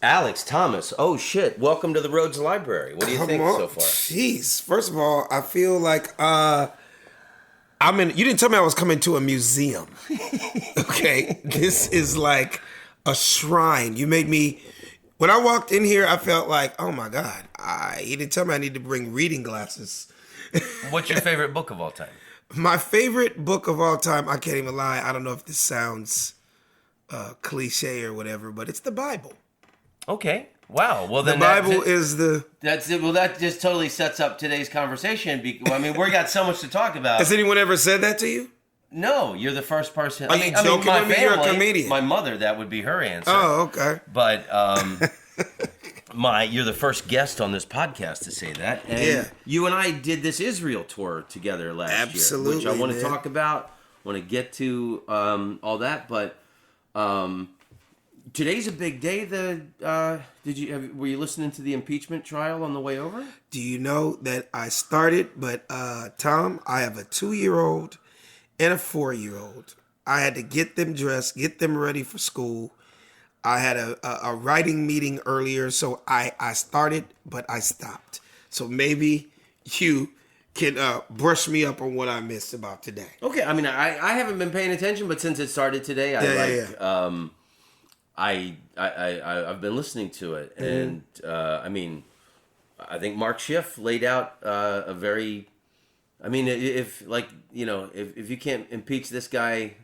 Alex Thomas. Oh shit! Welcome to the Rhodes Library. What do you think so far? Jeez. First of all, I feel like I'm in. You didn't tell me I was coming to a museum. Okay, this is like a shrine. You made me. When I walked in here, I felt like, oh my god. You didn't tell me I need to bring reading glasses. What's your favorite book of all time? My favorite book of all time. I can't even lie. I don't know if this sounds cliche or whatever, but it's the Bible. Okay. Wow. Well, then the Bible is the. That's it. Well, that just totally sets up today's conversation. I mean, we got so much to talk about. Has anyone ever said that to you? No, you're the first person. Are you joking my with me? family, You're a comedian. My mother, that would be her answer. Oh, okay. But you're the first guest on this podcast to say that. And you and I did this Israel tour together last year, which I want to talk about. Want to get to all that, but today's a big day. Were you listening to the impeachment trial on the way over? Do you know that I started? But Tom, I have a 2-year-old and a 4-year-old. I had to get them dressed, get them ready for school. I had a writing meeting earlier, so I started, but I stopped. So maybe you can brush me up on what I missed about today. Okay, I mean, I haven't been paying attention, but since it started today, I've been listening to it, and I mean, I think Mark Schiff laid out a very. I mean, if you can't impeach this guy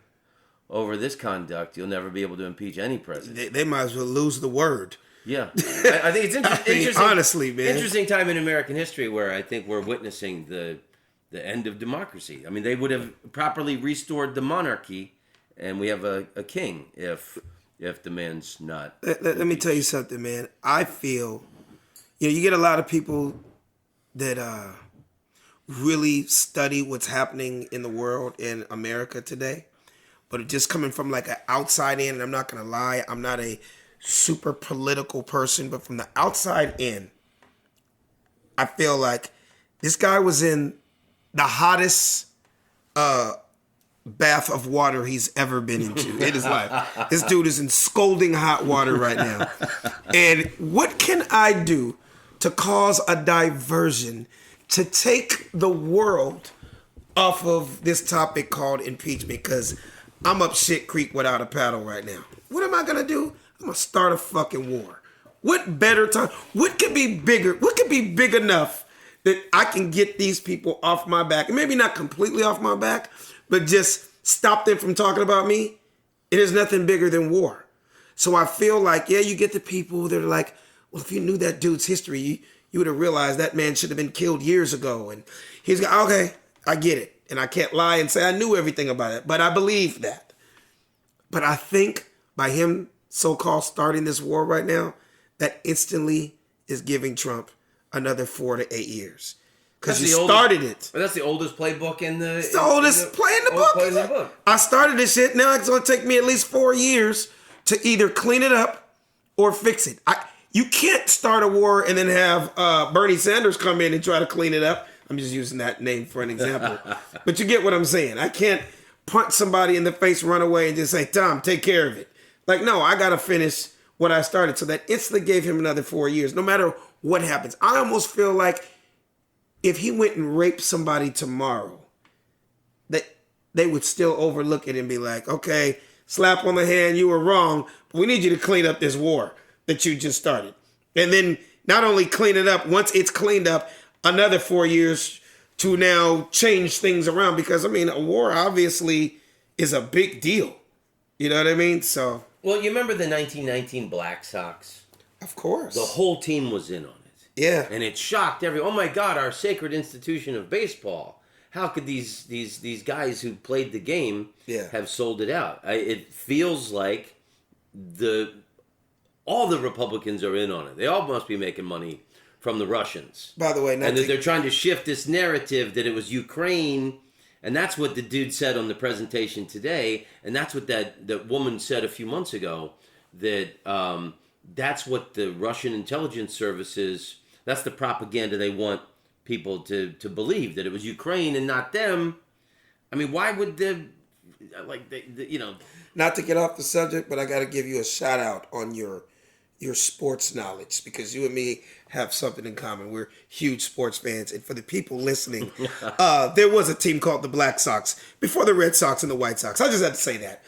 over this conduct, you'll never be able to impeach any president. They might as well lose the word. Yeah, I think it's interesting. Honestly, man, interesting time in American history where I think we're witnessing the end of democracy. I mean, they would have properly restored the monarchy, and we have a king if the man's not. Let me tell you something, man. I feel, you get a lot of people that really study what's happening in the world in America today, but just coming from like an outside in, and I'm not gonna lie, I'm not a super political person, but from the outside in, I feel like this guy was in the hottest bath of water he's ever been into in his life. This dude is in scalding hot water right now. And what can I do to cause a diversion to take the world off of this topic called impeachment? Because I'm up shit creek without a paddle right now. What am I going to do? I'm going to start a fucking war. What better time? What could be bigger? What could be big enough that I can get these people off my back? And maybe not completely off my back, but just stop them from talking about me. It is nothing bigger than war. So I feel like, you get the people that are like, well, if you knew that dude's history, you would have realized that man should have been killed years ago. And he's like, okay, I get it. And I can't lie and say I knew everything about it, but I believe that. But I think by him so-called starting this war right now, that instantly is giving Trump another 4 to 8 years. Because he started it. But that's the oldest playbook in the... It's the oldest play in the book. I started this shit. Now it's going to take me at least 4 years to either clean it up or fix it. You can't start a war and then have Bernie Sanders come in and try to clean it up. I'm just using that name for an example. But you get what I'm saying. I can't punch somebody in the face, run away, and just say, Tom, take care of it. Like, no, I got to finish what I started. So that instantly gave him another 4 years, no matter what happens. I almost feel like if he went and raped somebody tomorrow, that they would still overlook it and be like, okay, slap on the hand, you were wrong, but we need you to clean up this war that you just started. And then not only clean it up, once it's cleaned up, another 4 years to now change things around. Because, I mean, a war obviously is a big deal. You know what I mean? So. Well, you remember the 1919 Black Sox? Of course. The whole team was in on it. Yeah. And it shocked everyone. Oh my God, our sacred institution of baseball. How could these guys who played the game have sold it out? It feels like all the Republicans are in on it. They all must be making money from the Russians. By the way, and they're trying to shift this narrative that it was Ukraine, and that's what the dude said on the presentation today, and that's what that woman said a few months ago, that that's what the Russian intelligence services, that's the propaganda they want people to believe, that it was Ukraine and not them. I mean, why would Not to get off the subject, but I got to give you a shout out on your your sports knowledge, because you and me have something in common. We're huge sports fans. And for the people listening, there was a team called the Black Sox before the Red Sox and the White Sox. I just had to say that.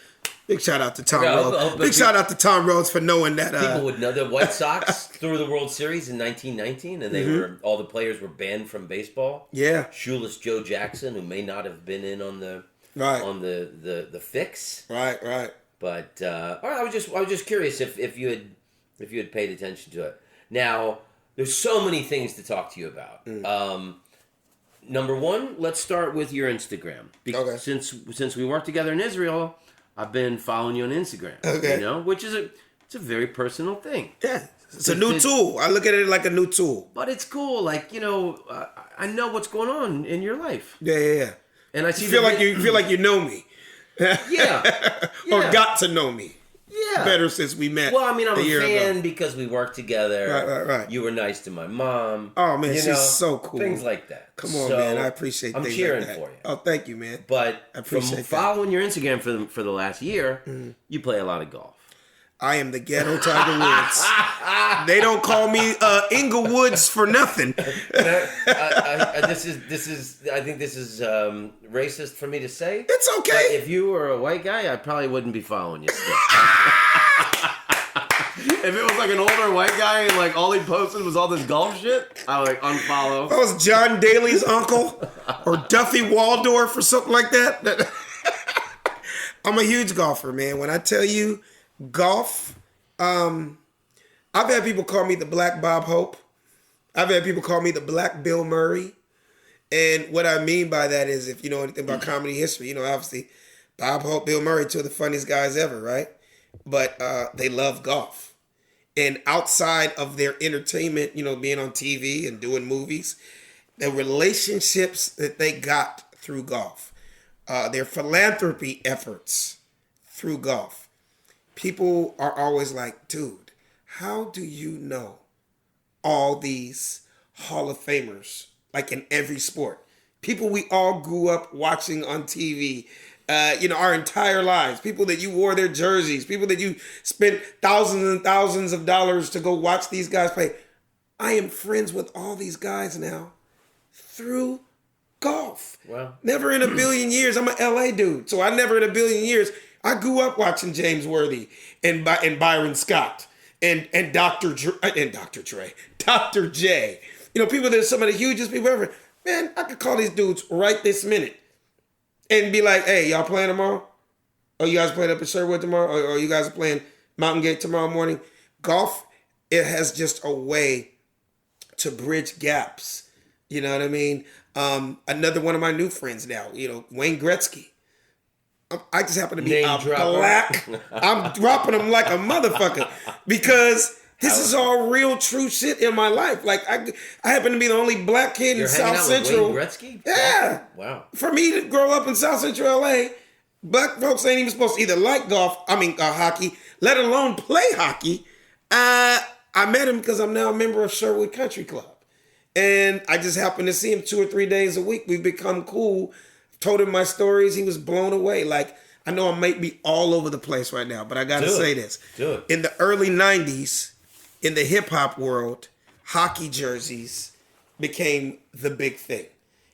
Big shout out to Tom Rhodes. Big shout out to Tom Rhodes for knowing that. People would know the White Sox threw the World Series in 1919, and they were all the players were banned from baseball. Yeah, shoeless Joe Jackson, who may not have been in on the the fix. Right. But all right, I was just curious if you had paid attention to it. Now there's so many things to talk to you about. Number one, let's start with your Instagram. Okay. Since we work together in Israel, I've been following you on Instagram. Okay. You know, which is it's a very personal thing. Yeah. It's a new tool. I look at it like a new tool. But it's cool. Like, you know, I know what's going on in your life. Yeah. And I see you feel like you know me. Yeah. Or got to know me. Yeah. Better since we met. Well, I mean, I'm a fan ago. Because we worked together. Right. You were nice to my mom. Oh, man, she's so cool. Things like that. Come on, man. I appreciate I'm things cheering like that. for you. Oh, thank you, man. But I appreciate from following your Instagram for the last year, you play a lot of golf. I am the Ghetto Tiger Woods. They don't call me Inglewoods for nothing. This is. I think this is racist for me to say. It's okay. But if you were a white guy, I probably wouldn't be following you still. If it was like an older white guy and like all he posted was all this golf shit, I would like unfollow. If I was John Daly's uncle or Duffy Waldorf or something like that. I'm a huge golfer, man. When I tell you golf, I've had people call me the Black Bob Hope. I've had people call me the Black Bill Murray. And what I mean by that is, if you know anything about comedy history, you know, obviously Bob Hope, Bill Murray, two of the funniest guys ever, right? But they love golf. And outside of their entertainment, you know, being on TV and doing movies, the relationships that they got through golf, their philanthropy efforts through golf. People are always like, dude, how do you know all these Hall of Famers, like in every sport? People we all grew up watching on TV, you know, our entire lives. People that you wore their jerseys, people that you spent thousands and thousands of dollars to go watch these guys play. I am friends with all these guys now through golf. Wow. Never in a billion years. I'm an LA dude, so I never in a billion years. I grew up watching James Worthy and Byron Scott and Dr. J. You know, people that are some of the hugest people ever. Man, I could call these dudes right this minute and be like, hey, y'all playing tomorrow? Or you guys playing up at Sherwood tomorrow? Or you guys are playing Mountain Gate tomorrow morning? Golf, it has just a way to bridge gaps. You know what I mean? Another one of my new friends now, you know, Wayne Gretzky. I just happen to be I'm dropping them like a motherfucker because this is all real true shit in my life. Like I happen to be the only black kid in South Central. Wayne Gretzky? Yeah. Wow. For me to grow up in South Central LA, black folks ain't even supposed to either like hockey, let alone play hockey. I met him because I'm now a member of Sherwood Country Club. And I just happen to see him 2 or 3 days a week. We've become cool. Told him my stories. He was blown away. Like, I know I might be all over the place right now, but I got to say this. In the early 90s, in the hip-hop world, hockey jerseys became the big thing.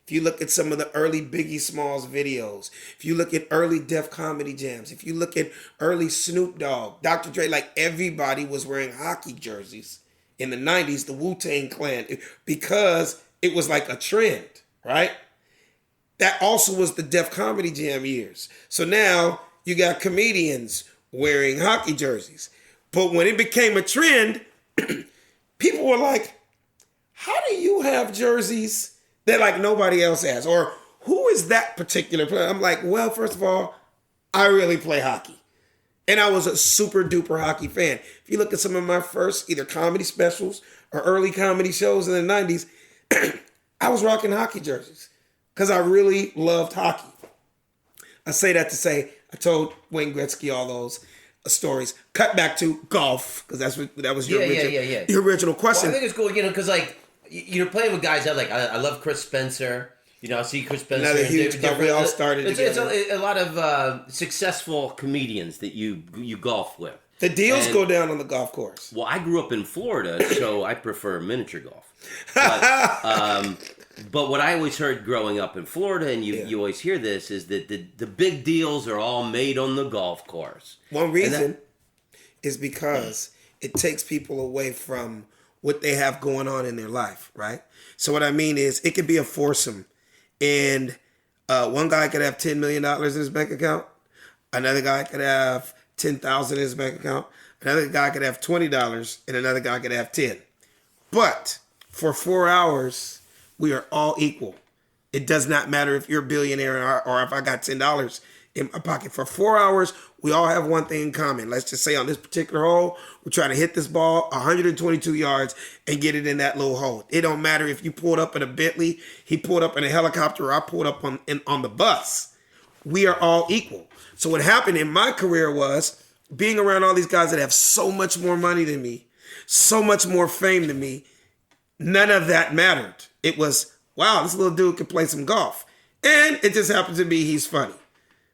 If you look at some of the early Biggie Smalls videos, if you look at early Def Comedy Jams, if you look at early Snoop Dogg, Dr. Dre, like everybody was wearing hockey jerseys in the 90s, the Wu-Tang Clan, because it was like a trend, right? That also was the Def Comedy Jam years. So now you got comedians wearing hockey jerseys. But when it became a trend, people were like, how do you have jerseys that like nobody else has? Or who is that particular player? I'm like, well, first of all, I really play hockey. And I was a super duper hockey fan. If you look at some of my first either comedy specials or early comedy shows in the 90s, I was rocking hockey jerseys because I really loved hockey. I say that to say, I told Wayne Gretzky all those stories. Cut back to golf, because that was your original question. Well, I think it's cool, you know, because like you're playing with guys that like I love Chris Spencer. You know, I see Chris Spencer. Another huge golf. We all started together. It's a lot of successful comedians that you golf with. The deals go down on the golf course. Well, I grew up in Florida, so I prefer miniature golf. But what I always heard growing up in Florida, and you always hear this, is that the big deals are all made on the golf course. One reason is because it takes people away from what they have going on in their life, right? So what I mean is it could be a foursome, and one guy could have $10 million in his bank account. Another guy could have $10,000 in his bank account. Another guy could have $20, and another guy could have 10. But for 4 hours, we are all equal. It does not matter if you're a billionaire or if I got $10 in my pocket. For 4 hours, we all have one thing in common. Let's just say on this particular hole, we're trying to hit this ball 122 yards and get it in that little hole. It don't matter if you pulled up in a Bentley, he pulled up in a helicopter, or I pulled up on the bus. We are all equal. So what happened in my career was being around all these guys that have so much more money than me, so much more fame than me. None of that mattered. It was, wow, this little dude can play some golf. And it just happens to be he's funny.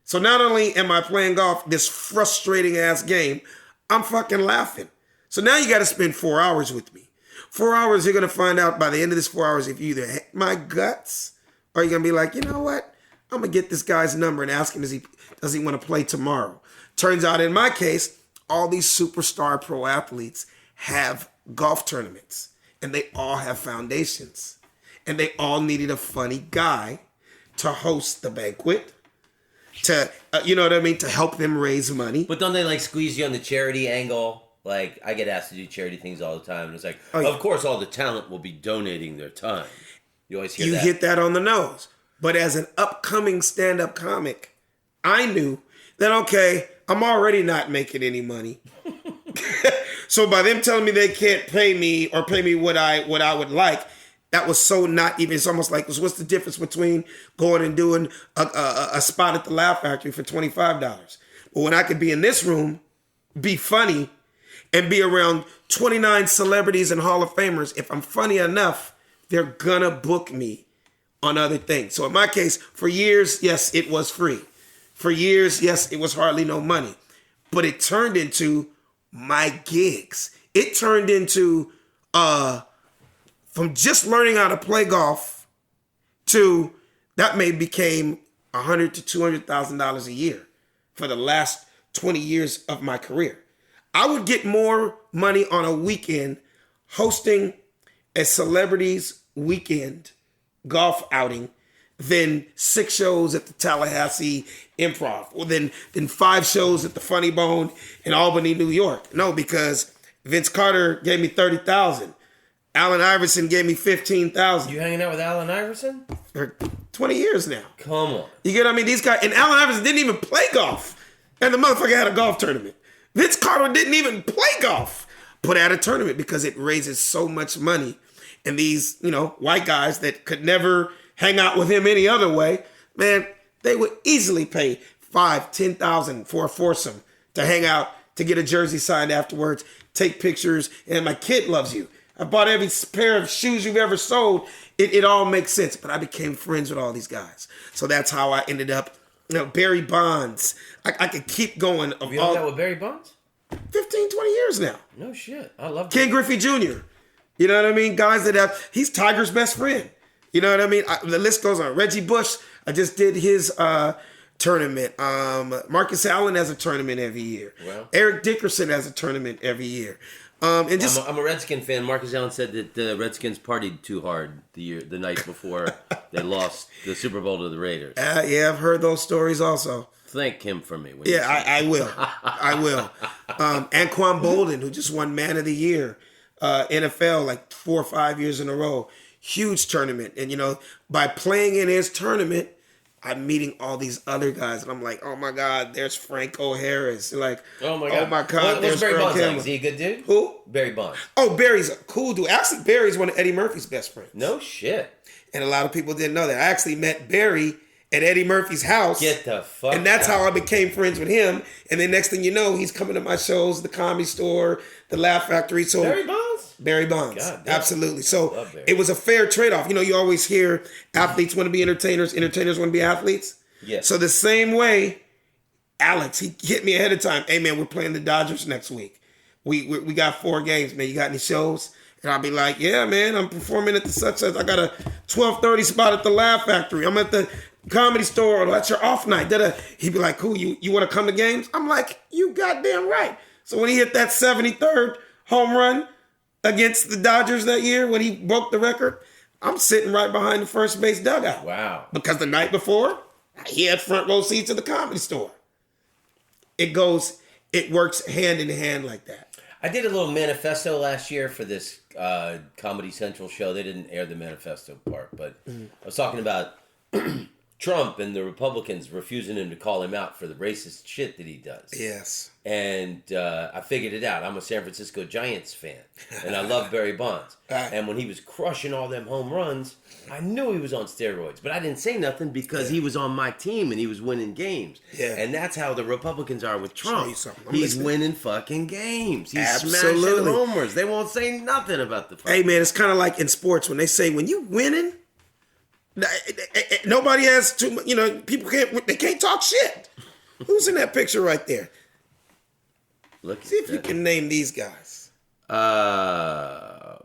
So not only am I playing golf, this frustrating ass game, I'm fucking laughing. So now you got to spend 4 hours with me. 4 hours, you're going to find out by the end of this 4 hours if you either hate my guts or you're going to be like, you know what? I'm going to get this guy's number and ask him, does he want to play tomorrow? Turns out in my case, all these superstar pro athletes have golf tournaments and they all have foundations and they all needed a funny guy to host the banquet, to, you know what I mean, to help them raise money. But don't they like squeeze you on the charity angle? Like, I get asked to do charity things all the time. And it's like, of course, all the talent will be donating their time. You always hear that. You hit that on the nose. But as an upcoming stand-up comic, I knew that, okay, I'm already not making any money. So by them telling me they can't pay me or pay me what I would like, that was so not even, it's almost like, what's the difference between going and doing a spot at the Laugh Factory for $25? But when I could be in this room, be funny, and be around 29 celebrities and Hall of Famers, if I'm funny enough, they're gonna book me on other things. So in my case, for years, yes, it was free. For years, yes, it was hardly no money. But it turned into my gigs. It turned into, from just learning how to play golf to, that became $100,000 to $200,000 a year for the last 20 years of my career. I would get more money on a weekend hosting a celebrity's weekend golf outing than 6 shows at the Tallahassee Improv, or then 5 shows at the Funny Bone in Albany, New York. No, because Vince Carter gave me $30,000. Allen Iverson gave me $15,000. You hanging out with Allen Iverson? For 20 years now. Come on. You get what I mean? These guys, and Allen Iverson didn't even play golf. And the motherfucker had a golf tournament. Vince Carter didn't even play golf, but at a tournament because it raises so much money. And these, white guys that could never hang out with him any other way, man, they would easily pay $5,000, $10,000 for a foursome to hang out, to get a jersey signed afterwards, take pictures, and my kid loves you. I bought every pair of shoes you've ever sold. It all makes sense, but I became friends with all these guys. So that's how I ended up, Barry Bonds. I could keep going. You hung out with Barry Bonds? 15, 20 years now. No shit. I love Ken Griffey Jr. You know what I mean? Guys that he's Tiger's best friend. You know what I mean? The list goes on. Reggie Bush, I just did his tournament. Marcus Allen has a tournament every year. Wow. Eric Dickerson has a tournament every year. I'm a Redskin fan. Marcus Allen said that the Redskins partied too hard the night before they lost the Super Bowl to the Raiders. Yeah, I've heard those stories also. Thank him for me. I will. I will. Anquan Bolden, who just won Man of the Year, NFL like 4 or 5 years in a row. Huge tournament. And, by playing in his tournament, I'm meeting all these other guys. And I'm like, oh, my God, there's Franco Harris. Like, oh, my God, there's Barry Bonds. Like? Is he a good dude? Who? Barry Bonds. Oh, Barry's a cool dude. Actually, Barry's one of Eddie Murphy's best friends. No shit. And a lot of people didn't know that. I actually met Barry at Eddie Murphy's house. Get the fuck And that's how I became friends with him. And then next thing you know, he's coming to my shows, the Comedy Store, the Laugh Factory. So Barry Bonds? Barry Bonds. God, absolutely. So it was a fair trade-off. You always hear athletes want to be entertainers want to be athletes. Yes. So the same way, Alex, he hit me ahead of time. Hey, man, we're playing the Dodgers next week. We got 4 games, man. You got any shows? And I'll be like, yeah, man, I'm performing at the such. I got a 12:30 spot at the Laugh Factory. I'm at the Comedy Store. Or that's your off night. He'd be like, cool, you want to come to games? I'm like, you goddamn right. So when he hit that 73rd home run against the Dodgers that year, when he broke the record, I'm sitting right behind the first base dugout. Wow. Because the night before, he had front row seats at the Comedy Store. It works hand in hand like that. I did a little manifesto last year for this Comedy Central show. They didn't air the manifesto part, but I was talking about Trump and the Republicans refusing him to call him out for the racist shit that he does. Yes. And I figured it out. I'm a San Francisco Giants fan, and I love Barry Bonds. And when he was crushing all them home runs, I knew he was on steroids, but I didn't say nothing because he was on my team and he was winning games. Yeah. And that's how the Republicans are with Trump. He's winning fucking games. He's smashing homers. They won't say nothing about the fucking. Hey, man, it's kind of like in sports when they say when you winning, nobody has too much, people can't talk shit. Who's in that picture right there? See if you can name these guys.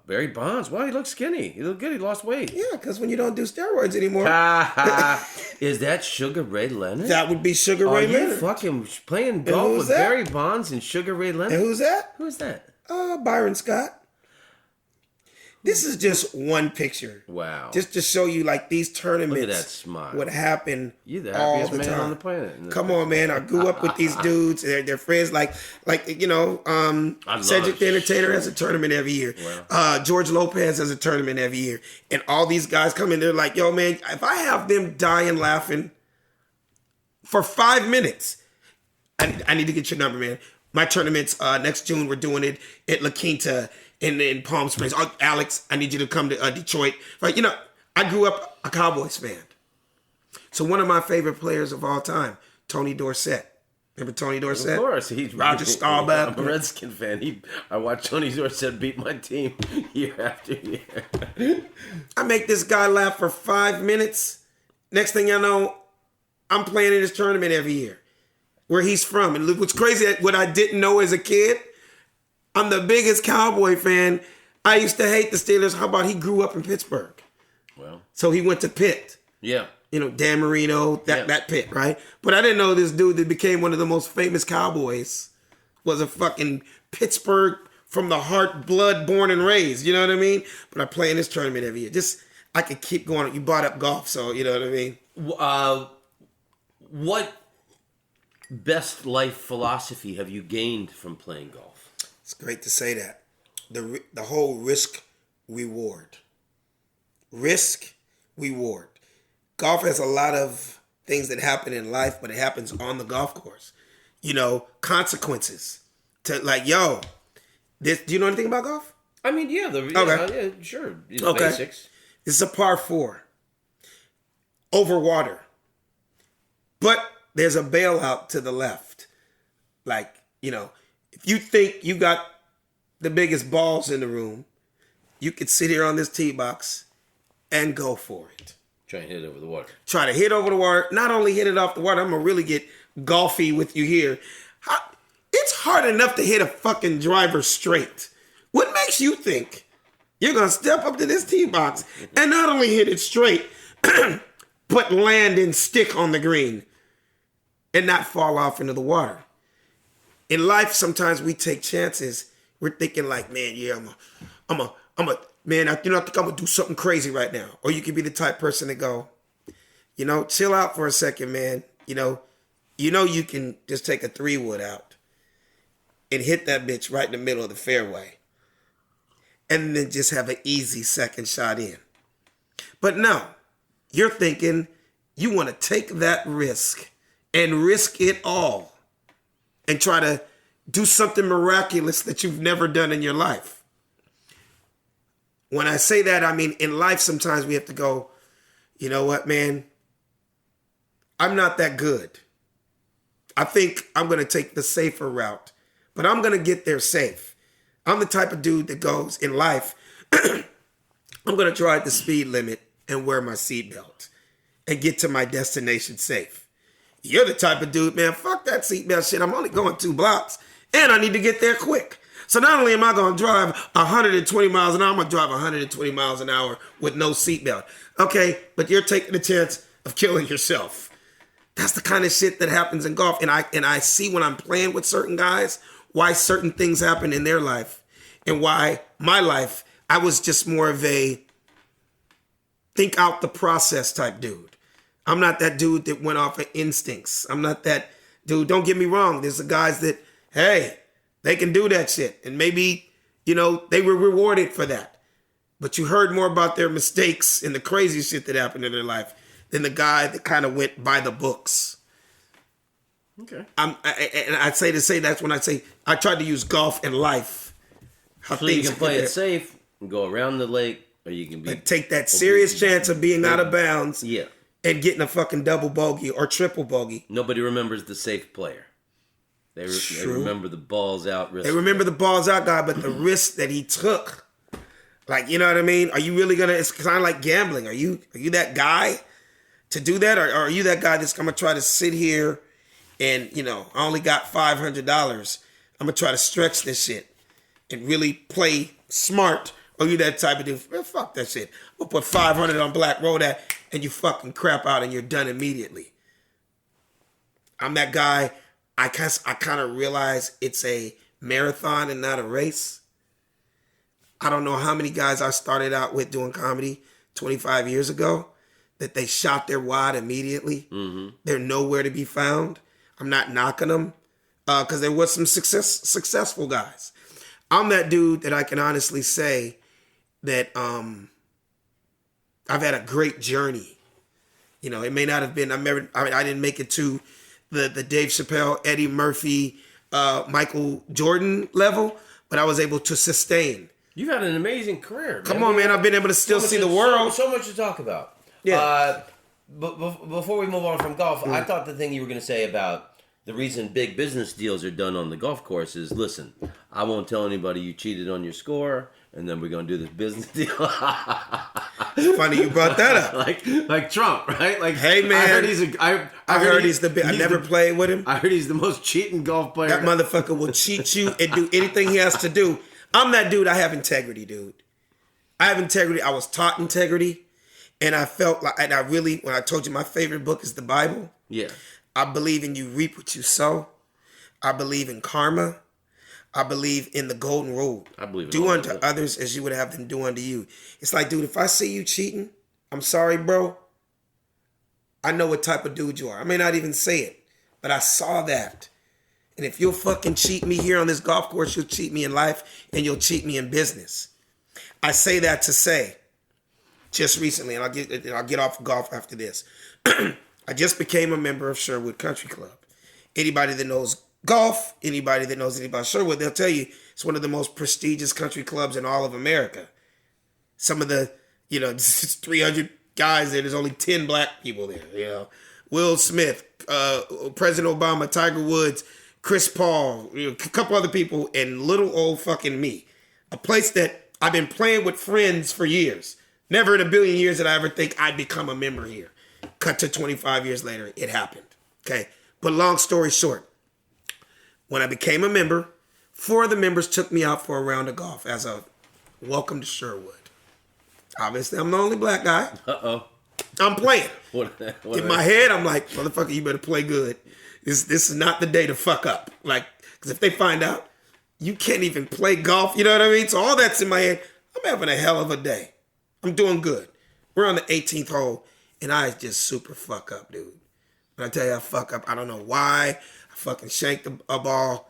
Barry Bonds. Well, he looks skinny. He looked good. He lost weight. Yeah, because when you don't do steroids anymore. Is that Sugar Ray Leonard? That would be Sugar Ray Leonard. Are you fucking playing golf with Barry Bonds and Sugar Ray Leonard? And who's that? Who's that? Byron Scott. This is just one picture. Wow. Just to show you, like, these tournaments. Look at that smile. What happened You're the happiest man on the planet. Come on, man. I grew up with these dudes. They're friends. Like Cedric the Entertainer has a tournament every year. Wow. George Lopez has a tournament every year. And all these guys come in, they're like, yo, man, if I have them dying laughing for 5 minutes, I need to get your number, man. My tournament's next June. We're doing it at La Quinta in Palm Springs. Alex, I need you to come to Detroit. Like, I grew up a Cowboys fan. So one of my favorite players of all time, Tony Dorsett. Remember Tony Dorsett? Of course. He's Roger Staubach. I'm a Redskin fan. I watched Tony Dorsett beat my team year after year. I make this guy laugh for 5 minutes. Next thing I know, I'm playing in his tournament every year. Where he's from. And look what's crazy, what I didn't know as a kid, I'm the biggest Cowboy fan. I used to hate the Steelers. How about he grew up in Pittsburgh? Well. So he went to Pitt. Yeah. Dan Marino, that Pitt, right? But I didn't know this dude that became one of the most famous Cowboys was a fucking Pittsburgh from the heart, blood, born and raised. You know what I mean? But I play in this tournament every year. I could keep going. You brought up golf, so you know what I mean? What best life philosophy have you gained from playing golf? It's great to say that. The whole risk reward. Risk reward. Golf has a lot of things that happen in life, but it happens on the golf course. Consequences. To like, do you know anything about golf? I mean, yeah. Yeah, sure. Okay. Basics. This is a par 4. Over water. But there's a bailout to the left. Like, if you think you got the biggest balls in the room, you could sit here on this tee box and go for it. Try and hit it over the water. Try to hit over the water. Not only hit it off the water, I'm going to really get golfy with you here. It's hard enough to hit a fucking driver straight. What makes you think you're going to step up to this tee box and not only hit it straight, but land and stick on the green and not fall off into the water? In life, sometimes we take chances. We're thinking like, man, yeah, man, I think I'm gonna do something crazy right now. Or you could be the type person to go, chill out for a second, man. You can just take a 3-wood out and hit that bitch right in the middle of the fairway. And then just have an easy second shot in. But no, you're thinking you want to take that risk and risk it all and try to do something miraculous that you've never done in your life. When I say that, I mean, in life, sometimes we have to go, you know what, man? I'm not that good. I think I'm going to take the safer route, but I'm going to get there safe. I'm the type of dude that goes in life, I'm going to drive the speed limit and wear my seatbelt and get to my destination safe. You're the type of dude, man, fuck that seatbelt shit. I'm only going 2 blocks, and I need to get there quick. So not only am I going to drive 120 miles an hour, I'm going to drive 120 miles an hour with no seatbelt. Okay, but you're taking the chance of killing yourself. That's the kind of shit that happens in golf. And I see when I'm playing with certain guys, why certain things happen in their life. And why my life, I was just more of a think out the process type dude. I'm not that dude that went off of instincts. I'm not that dude. Don't get me wrong. There's the guys that, hey, they can do that shit. And maybe, they were rewarded for that. But you heard more about their mistakes and the crazy shit that happened in their life than the guy that kind of went by the books. Okay. And I'd say that's when I say I tried to use golf and life. So you can play it safe and go around the lake, or you can take that serious chance of being out of bounds. Yeah. And getting a fucking double bogey or triple bogey. Nobody remembers the safe player. They remember the balls out risk. They remember the balls out guy, but the risk that he took. Like, you know what I mean? Are you really it's kind of like gambling. Are you that guy to do that? Or are you that guy that's going to try to sit here and, I only got $500. I'm going to try to stretch this shit and really play smart. Or you that type of dude, man, fuck that shit. We'll put 500 on black, roll that, and you fucking crap out and you're done immediately. I'm that guy. I kind of realize it's a marathon and not a race. I don't know how many guys I started out with doing comedy 25 years ago that they shot their wad immediately. Mm-hmm. They're nowhere to be found. I'm not knocking them because there was some successful guys. I'm that dude that I can honestly say that I've had a great journey. It may not have been. I didn't make it to the Dave Chappelle, Eddie Murphy, Michael Jordan level, but I was able to sustain. You've had an amazing career, man. Come on, man. I've been able to still see the world. So much to talk about. Yeah. But before we move on from golf, I thought the thing you were going to say about the reason big business deals are done on the golf course is, listen, I won't tell anybody you cheated on your score, and then we're going to do this business deal. It's funny you brought that up. like Trump, right? Like, hey, man. I heard he's I never played with him. I heard he's the most cheating golf player. That motherfucker will cheat you and do anything he has to do. I'm that dude. I have integrity, dude. I have integrity. I was taught integrity. And I felt like, and I really, when I told you my favorite book is the Bible. Yeah. I believe in you reap what you sow. I believe in karma. I believe in the golden rule. I believe in do unto others as you would have them do unto you. It's like, dude, if I see you cheating, I'm sorry, bro. I know what type of dude you are. I may not even say it, but I saw that. And if you'll fucking cheat me here on this golf course, you'll cheat me in life and you'll cheat me in business. I say that to say, just recently, and I'll get off golf after this. I just became a member of Sherwood Country Club. Anybody that knows golf, anybody that knows anything about Sherwood, they'll tell you it's one of the most prestigious country clubs in all of America. Some of the, it's 300 guys there. There's only 10 black people there. Will Smith, President Obama, Tiger Woods, Chris Paul, a couple other people, and little old fucking me. A place that I've been playing with friends for years. Never in a billion years did I ever think I'd become a member here. Cut to 25 years later, it happened. Okay, but long story short, when I became a member, 4 of the members took me out for a round of golf as a welcome to Sherwood. Obviously, I'm the only black guy. Uh-oh. I'm playing. In my head, I'm like, motherfucker, you better play good. This is not the day to fuck up. Like, because if they find out you can't even play golf, you know what I mean? So all that's in my head. I'm having a hell of a day. I'm doing good. We're on the 18th hole, and I just super fuck up, dude. When I tell you I fuck up, I don't know why. I fucking shanked a ball,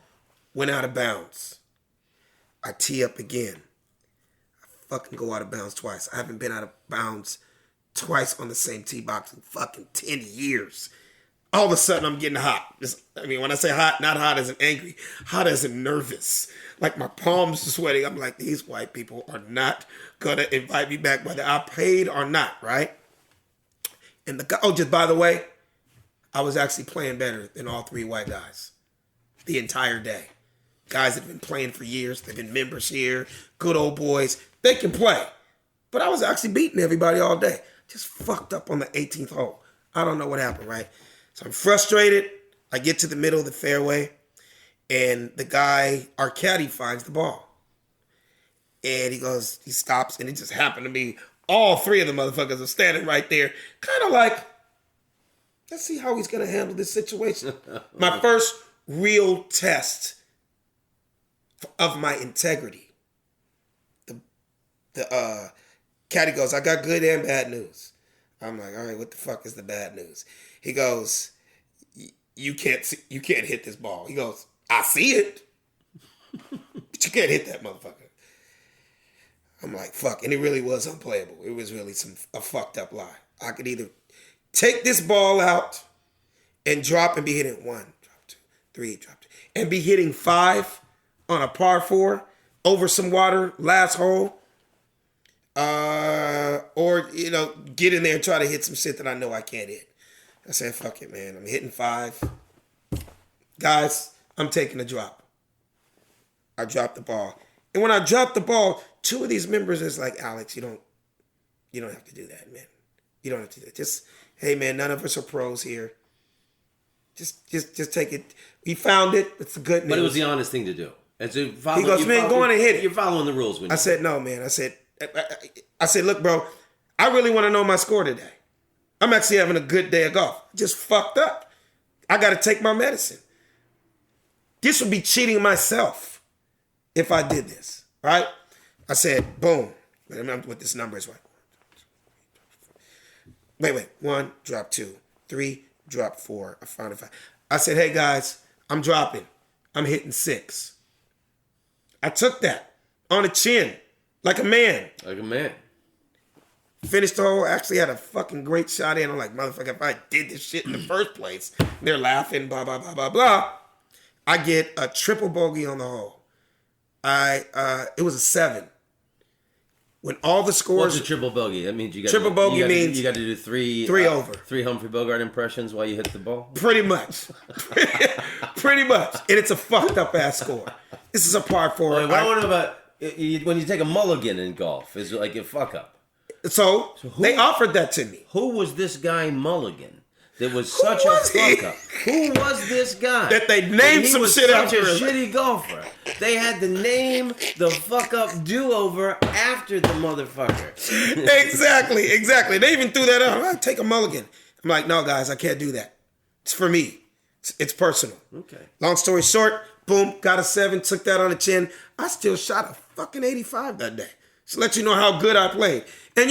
went out of bounds. I tee up again. I fucking go out of bounds twice. I haven't been out of bounds twice on the same tee box in fucking 10 years. All of a sudden, I'm getting hot. When I say hot, not hot as in angry, hot as in nervous. Like my palms are sweating. I'm like, these white people are not going to invite me back, whether I paid or not, right? And just by the way, I was actually playing better than all 3 white guys the entire day. Guys that have been playing for years. They've been members here. Good old boys. They can play. But I was actually beating everybody all day. Just fucked up on the 18th hole. I don't know what happened, right? So I'm frustrated. I get to the middle of the fairway, and the guy, our caddy, finds the ball. And he stops, and it just happened to be all three of the motherfuckers are standing right there, kind of like, let's see how he's going to handle this situation. My first real test of my integrity. The caddy goes, I got good and bad news. I'm like, all right, what the fuck is the bad news? He goes, you can't hit this ball. He goes, I see it, but you can't hit that motherfucker. I'm like, fuck, and it really was unplayable. It was really a fucked up lie. I could either take this ball out and drop and be hitting 1, drop 2, 3, drop 2, and be hitting 5 on a par 4 over some water, last hole, or get in there and try to hit some shit that I know I can't hit. I said, fuck it, man. I'm hitting 5. Guys, I'm taking a drop. I dropped the ball. And when I dropped the ball, 2 of these members is like, Alex, you don't have to do that, man. You don't have to do that. Just, hey, man, none of us are pros here. Just take it. We found it. It's good news. But it was the honest thing to do. He goes, man, go on and hit it. You're following the rules. I said, no, man. I said, look, bro, I really want to know my score today. I'm actually having a good day of golf. Just fucked up. I got to take my medicine. This would be cheating myself if I did this, right? I said, boom. Let me know what this number is right. Wait. 1, drop 2. 3, drop 4. I found it 5. I said, hey, guys, I'm dropping. I'm hitting 6. I took that on the chin like a man. Like a man. Finished the hole. Actually had a fucking great shot in. I'm like, motherfucker, if I did this shit in the first place, they're laughing, blah, blah, blah, blah, blah. I get a triple bogey on the hole. It was a 7. When all the scores... What's a triple bogey? That means you got means you got to do 3 over. 3 Humphrey Bogart impressions while you hit the ball. Pretty much. Pretty much. And it's a fucked up ass score. This is a par 4. Wait, what I want to know about when you take a mulligan in golf is like a fuck up. So they offered that to me. Who was this guy Mulligan? That was such a fuck up. Who was this guy? That they named some shit after him. He was such a shitty golfer. They had to name the fuck up do-over after the motherfucker. Exactly. They even threw that out. I'll take a mulligan. I'm like, no, guys, I can't do that. It's for me. It's personal. Okay. Long story short, boom, got a 7, took that on the chin. I still shot a fucking 85 that day. Just let you know how good I played. And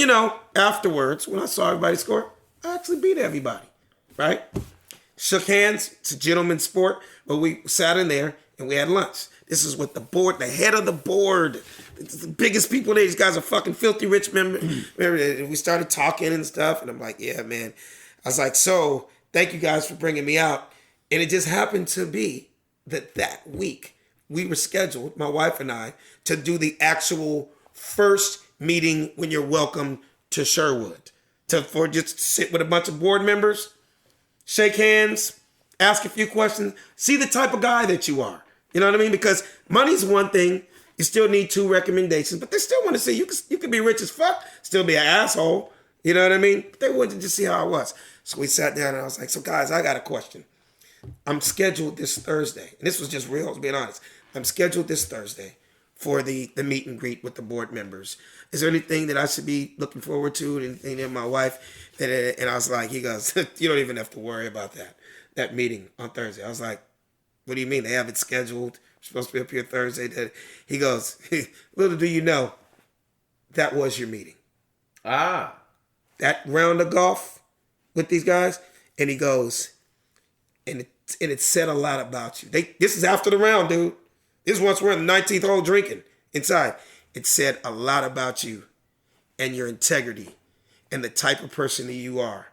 afterwards, when I saw everybody score, I actually beat everybody. Right? Shook hands. It's a gentleman's sport. But we sat in there and we had lunch. This is with the board, the head of the board. It's the biggest people there. These guys are fucking filthy rich members. We started talking and stuff. And I'm like, yeah, man. I was like, so thank you guys for bringing me out. And it just happened to be that week we were scheduled, my wife and I, to do the actual first meeting when you're welcome to Sherwood. For just sit with a bunch of board members, shake hands, ask a few questions, see the type of guy that you are. You know what I mean? Because money's one thing. You still need 2 recommendations, but they still want to see you can be rich as fuck, still be an asshole. You know what I mean? But they wanted to just see how I was. So we sat down and I was like, so guys, I got a question. I'm scheduled this Thursday. And this was just real, I was being honest. I'm scheduled this Thursday for the meet and greet with the board members. Is there anything that I should be looking forward to? And my wife, and I was like, he goes, you don't even have to worry about that meeting on Thursday. I was like, what do you mean? They have it scheduled. We're supposed to be up here Thursday. He goes, little do you know, that was your meeting. Ah. That round of golf with these guys. And he goes, and it said a lot about you. This is after the round, dude. This is once we're in the 19th hole drinking inside. It said a lot about you and your integrity and the type of person that you are,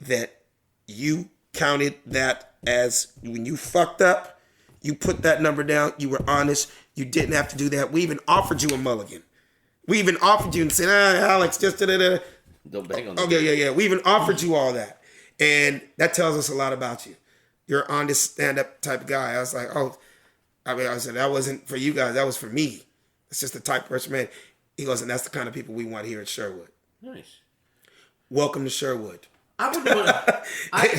that you counted that as when you fucked up, you put that number down, you were honest, you didn't have to do that. We even offered you a mulligan. We even offered you and said, Alex, just da-da-da. Don't bang on that. Okay, yeah. We even offered you all that. And that tells us a lot about you. You're an honest, stand-up type of guy. I was like, I said, that wasn't for you guys. That was for me. It's just the type of person, man. He goes, and that's the kind of people we want here at Sherwood. Nice. Welcome to Sherwood. I wouldn't want to.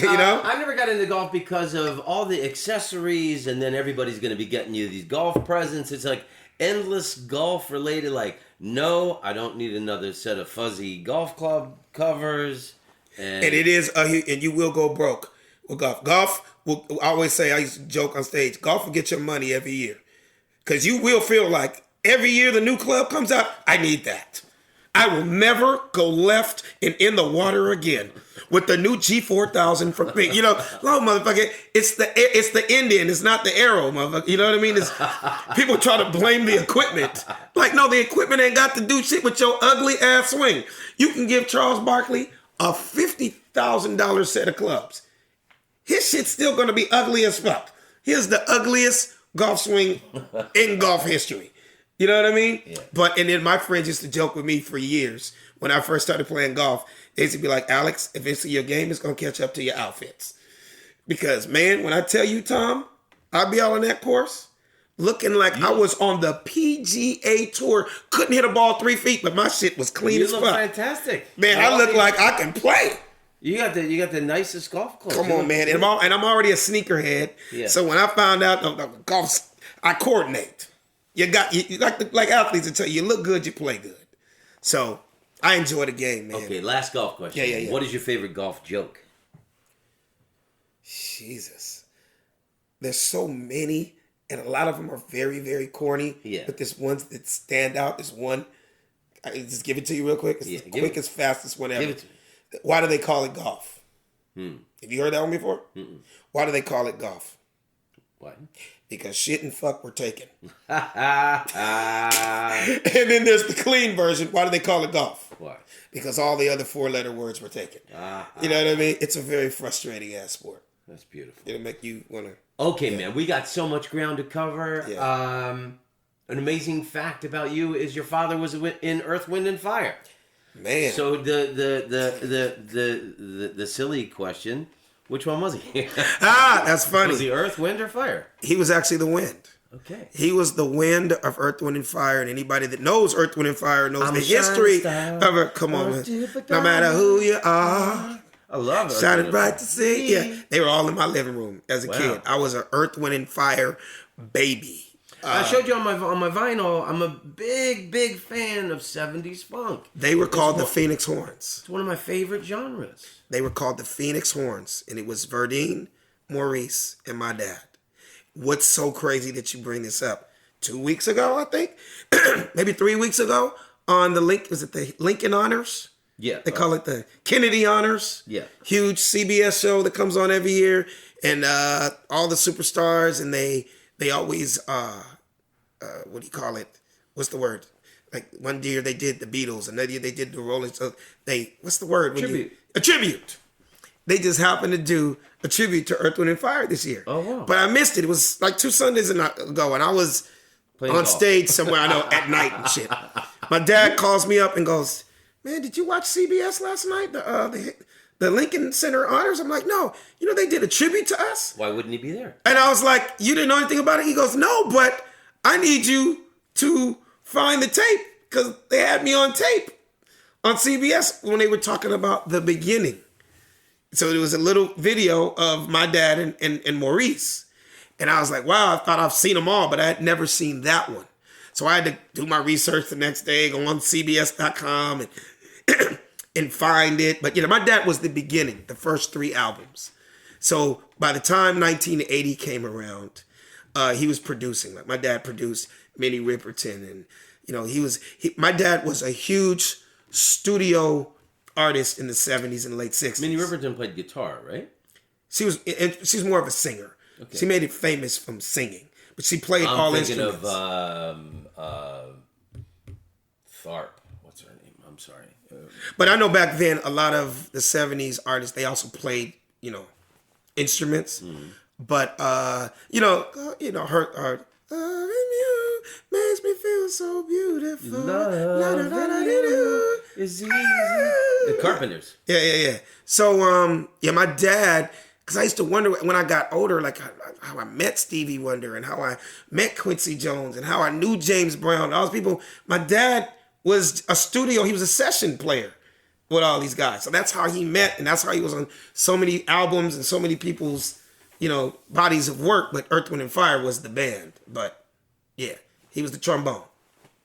You know? I never got into golf because of all the accessories, and then everybody's going to be getting you these golf presents. It's like endless golf related. Like, no, I don't need another set of fuzzy golf club covers. And it is, and you will go broke with golf. Golf, I always say, I used to joke on stage, golf will get your money every year. Because you will feel like every year the new club comes out, I need that. I will never go left and in the water again with the new G4000 from Pink. You know, no, motherfucker, it's the Indian, it's not the arrow, motherfucker. You know what I mean? It's, people try to blame the equipment. Like, no, the equipment ain't got to do shit with your ugly ass swing. You can give Charles Barkley a $50,000 set of clubs. His shit's still gonna be ugly as fuck. Here's the ugliest golf swing in golf history. You know what I mean? Yeah. And then my friends used to joke with me for years when I first started playing golf. They used to be like, Alex, eventually your game is going to catch up to your outfits. Because, man, when I tell you, Tom, I'd be all on that course looking like I was on the PGA Tour. Couldn't hit a ball 3 feet, but my shit was clean as fuck. You look fantastic. Man, I look like I can play. You got the nicest golf clubs. Come on, man. And I'm already a sneakerhead. Yeah. So when I found out golf, I coordinate. You like athletes that tell you look good, you play good. So I enjoy the game, man. Okay, last golf question. Yeah. What is your favorite golf joke? Jesus. There's so many, and a lot of them are very, very corny. Yeah. But there's ones that stand out. There's one, I just give it to you real quick. It's the quickest, fastest one ever. Give it to me. Why do they call it golf? Have you heard that one before? Mm-mm. Why do they call it golf? What? Because shit and fuck were taken. And then there's the clean version. Why do they call it golf? Why? Because all the other 4-letter words were taken. You know what I mean? It's a very frustrating ass sport. That's beautiful. It'll make you want to... Okay, man. We got so much ground to cover. Yeah. An amazing fact about you is your father was in Earth, Wind, and Fire. Man. So the silly question... Which one was he? That's funny. Was he Earth, Wind, or Fire? He was actually the wind. Okay. He was the wind of Earth, Wind, and Fire. And anybody that knows Earth, Wind, and Fire knows the history of it. Come on, man. No matter who you are. I love it. Shining bright to see. Yeah. They were all in my living room as a kid. I was an Earth, Wind, and Fire baby. I showed you on my vinyl. I'm a big fan of 70s funk. They were called the Phoenix Horns. It's one of my favorite genres. They were called the Phoenix Horns, and it was Verdine, Maurice, and my dad. What's so crazy that you bring this up? 2 weeks ago, I think, maybe 3 weeks ago, on the Lincoln Honors? Yeah. They call it the Kennedy Honors. Yeah. Huge CBS show that comes on every year, and all the superstars, and they always, what do you call it? What's the word? Like one year they did the Beatles, another year they did the Rolling Stones. What's the word? A tribute. They just happened to do a tribute to Earth, Wind, and Fire this year. Oh, wow. But I missed it. It was like 2 Sundays ago, and I was playing on golf. Stage somewhere, I know, at night and shit. My dad calls me up and goes, man, did you watch CBS last night? The Lincoln Center Honors? I'm like, no. You know, they did a tribute to us. Why wouldn't he be there? And I was like, you didn't know anything about it? He goes, no, but I need you to find the tape because they had me on tape on CBS when they were talking about the beginning. So there was a little video of my dad and Maurice. And I was like, wow, I thought I've seen them all, but I had never seen that one. So I had to do my research the next day, go on CBS.com and find it. But, you know, my dad was the beginning, the first 3 albums. So by the time 1980 came around, he was producing. Like my dad produced Minnie Riperton, and you know my dad was a huge studio artist in the 70s and late 60s. Minnie Riperton played guitar, right? She's more of a singer. Okay. She made it famous from singing, but she played all instruments. I'm thinking of Tharp. What's her name? I'm sorry. But I know back then a lot of the 70s artists, they also played, you know, instruments. Mm-hmm. But her you makes me feel so beautiful. Love is easy. The Carpenters. Yeah. So my dad, because I used to wonder when I got older, like how I met Stevie Wonder and how I met Quincy Jones and how I knew James Brown. All those people. My dad was he was a session player with all these guys. So that's how he met, and that's how he was on so many albums and so many people's, bodies of work. But Earth, Wind, and Fire was the band. But yeah, he was the trombone.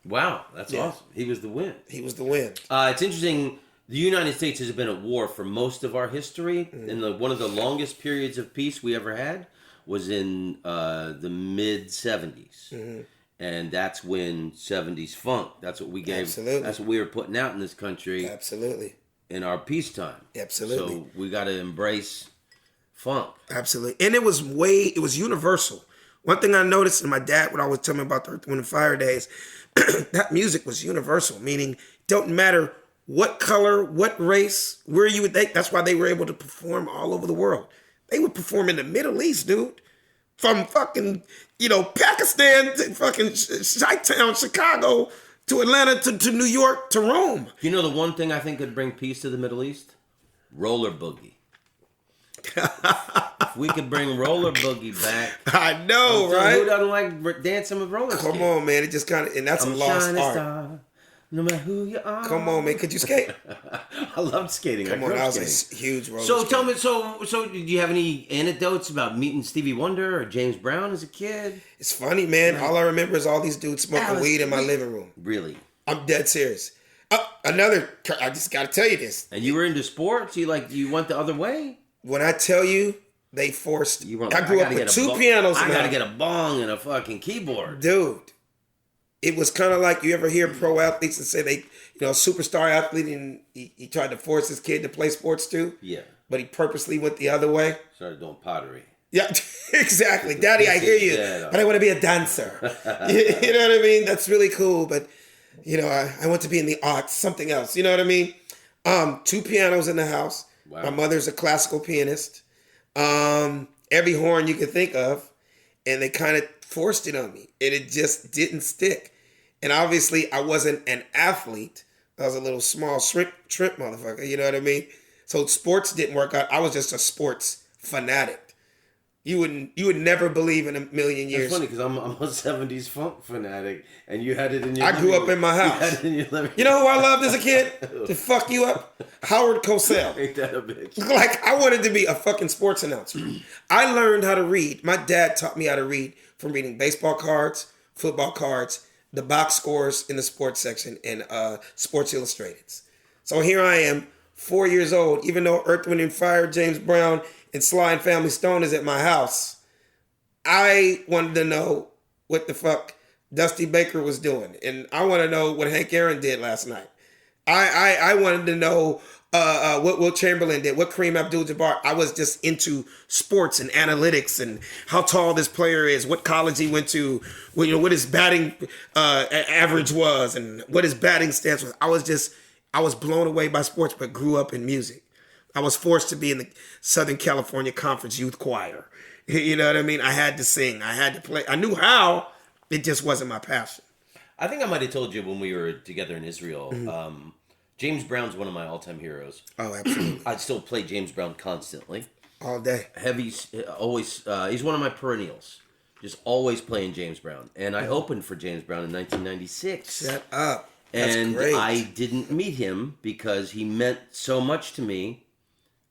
Wow, that's awesome. He was the wind. He was the wind. It's interesting. The United States has been at war for most of our history. And one of the longest periods of peace we ever had was in the mid-'70s. And that's when 70s funk. That's what we gave. Absolutely. That's what we were putting out in this country. Absolutely. In our peacetime. Absolutely. So we got to embrace funk. Absolutely. And it was universal. One thing I noticed, and my dad would always tell me about the Earth, Wind, and Fire days, that music was universal, meaning it don't matter what color, what race, where you would. That's why they were able to perform all over the world. They would perform in the Middle East, dude. From fucking, Pakistan to fucking Chi-Town, Chicago, to Atlanta, to New York, to Rome. You know the one thing I think could bring peace to the Middle East? Roller boogie. If we could bring roller boogie back. I know, right? Who doesn't like dancing with roller skates? Come on, man. It just kind of, and that's a lost art. Star, no matter who you are. Come on, man. Could you skate? I loved skating. Come on, I was a huge roller So skater. tell me, so do you have any anecdotes about meeting Stevie Wonder or James Brown as a kid? It's funny, man. All I remember is all these dudes smoking weed in my living room. Really? I'm dead serious. I just got to tell you this. And you were into sports? You went the other way? When I tell you, they forced. I grew up with two pianos. I gotta get a bong and a fucking keyboard, dude. It was kind of like, you ever hear pro athletes that say they, a superstar athlete, and he tried to force his kid to play sports too. Yeah. But he purposely went the other way. Started doing pottery. Yeah, exactly. Daddy, I hear you, but I want to be a dancer. You know what I mean? That's really cool. But, I want to be in the arts, something else. You know what I mean? Two pianos in the house. Wow. My mother's a classical pianist. Every horn you could think of. And they kind of forced it on me. And it just didn't stick. And obviously, I wasn't an athlete. I was a little small shrimp motherfucker. You know what I mean? So sports didn't work out. I was just a sports fanatic. You would never believe in a million years. It's funny because I'm a 70s funk fanatic, and you had it in your. I grew up in my house. You had it in your living. You know who I loved as a kid to fuck you up? Howard Cosell. Ain't that a bitch? Like, I wanted to be a fucking sports announcer. I learned how to read. My dad taught me how to read from reading baseball cards, football cards, the box scores in the sports section, and Sports Illustrated. So here I am, 4 years old, even though Earth, Wind, and Fire, James Brown, and Sly and Family Stone is at my house. I wanted to know what the fuck Dusty Baker was doing. And I want to know what Hank Aaron did last night. I wanted to know what Will Chamberlain did, what Kareem Abdul-Jabbar. I was just into sports and analytics and how tall this player is, what college he went to, what his batting average was, and what his batting stance was. I was blown away by sports, but grew up in music. I was forced to be in the Southern California Conference Youth Choir. You know what I mean? I had to sing. I had to play. I knew how. It just wasn't my passion. I think I might have told you when we were together in Israel. Mm-hmm. James Brown's one of my all-time heroes. Oh, absolutely. I still play James Brown constantly. All day. Heavy, always. He's one of my perennials. Just always playing James Brown. And I opened for James Brown in 1996. Shut up. That's and great. I didn't meet him because he meant so much to me.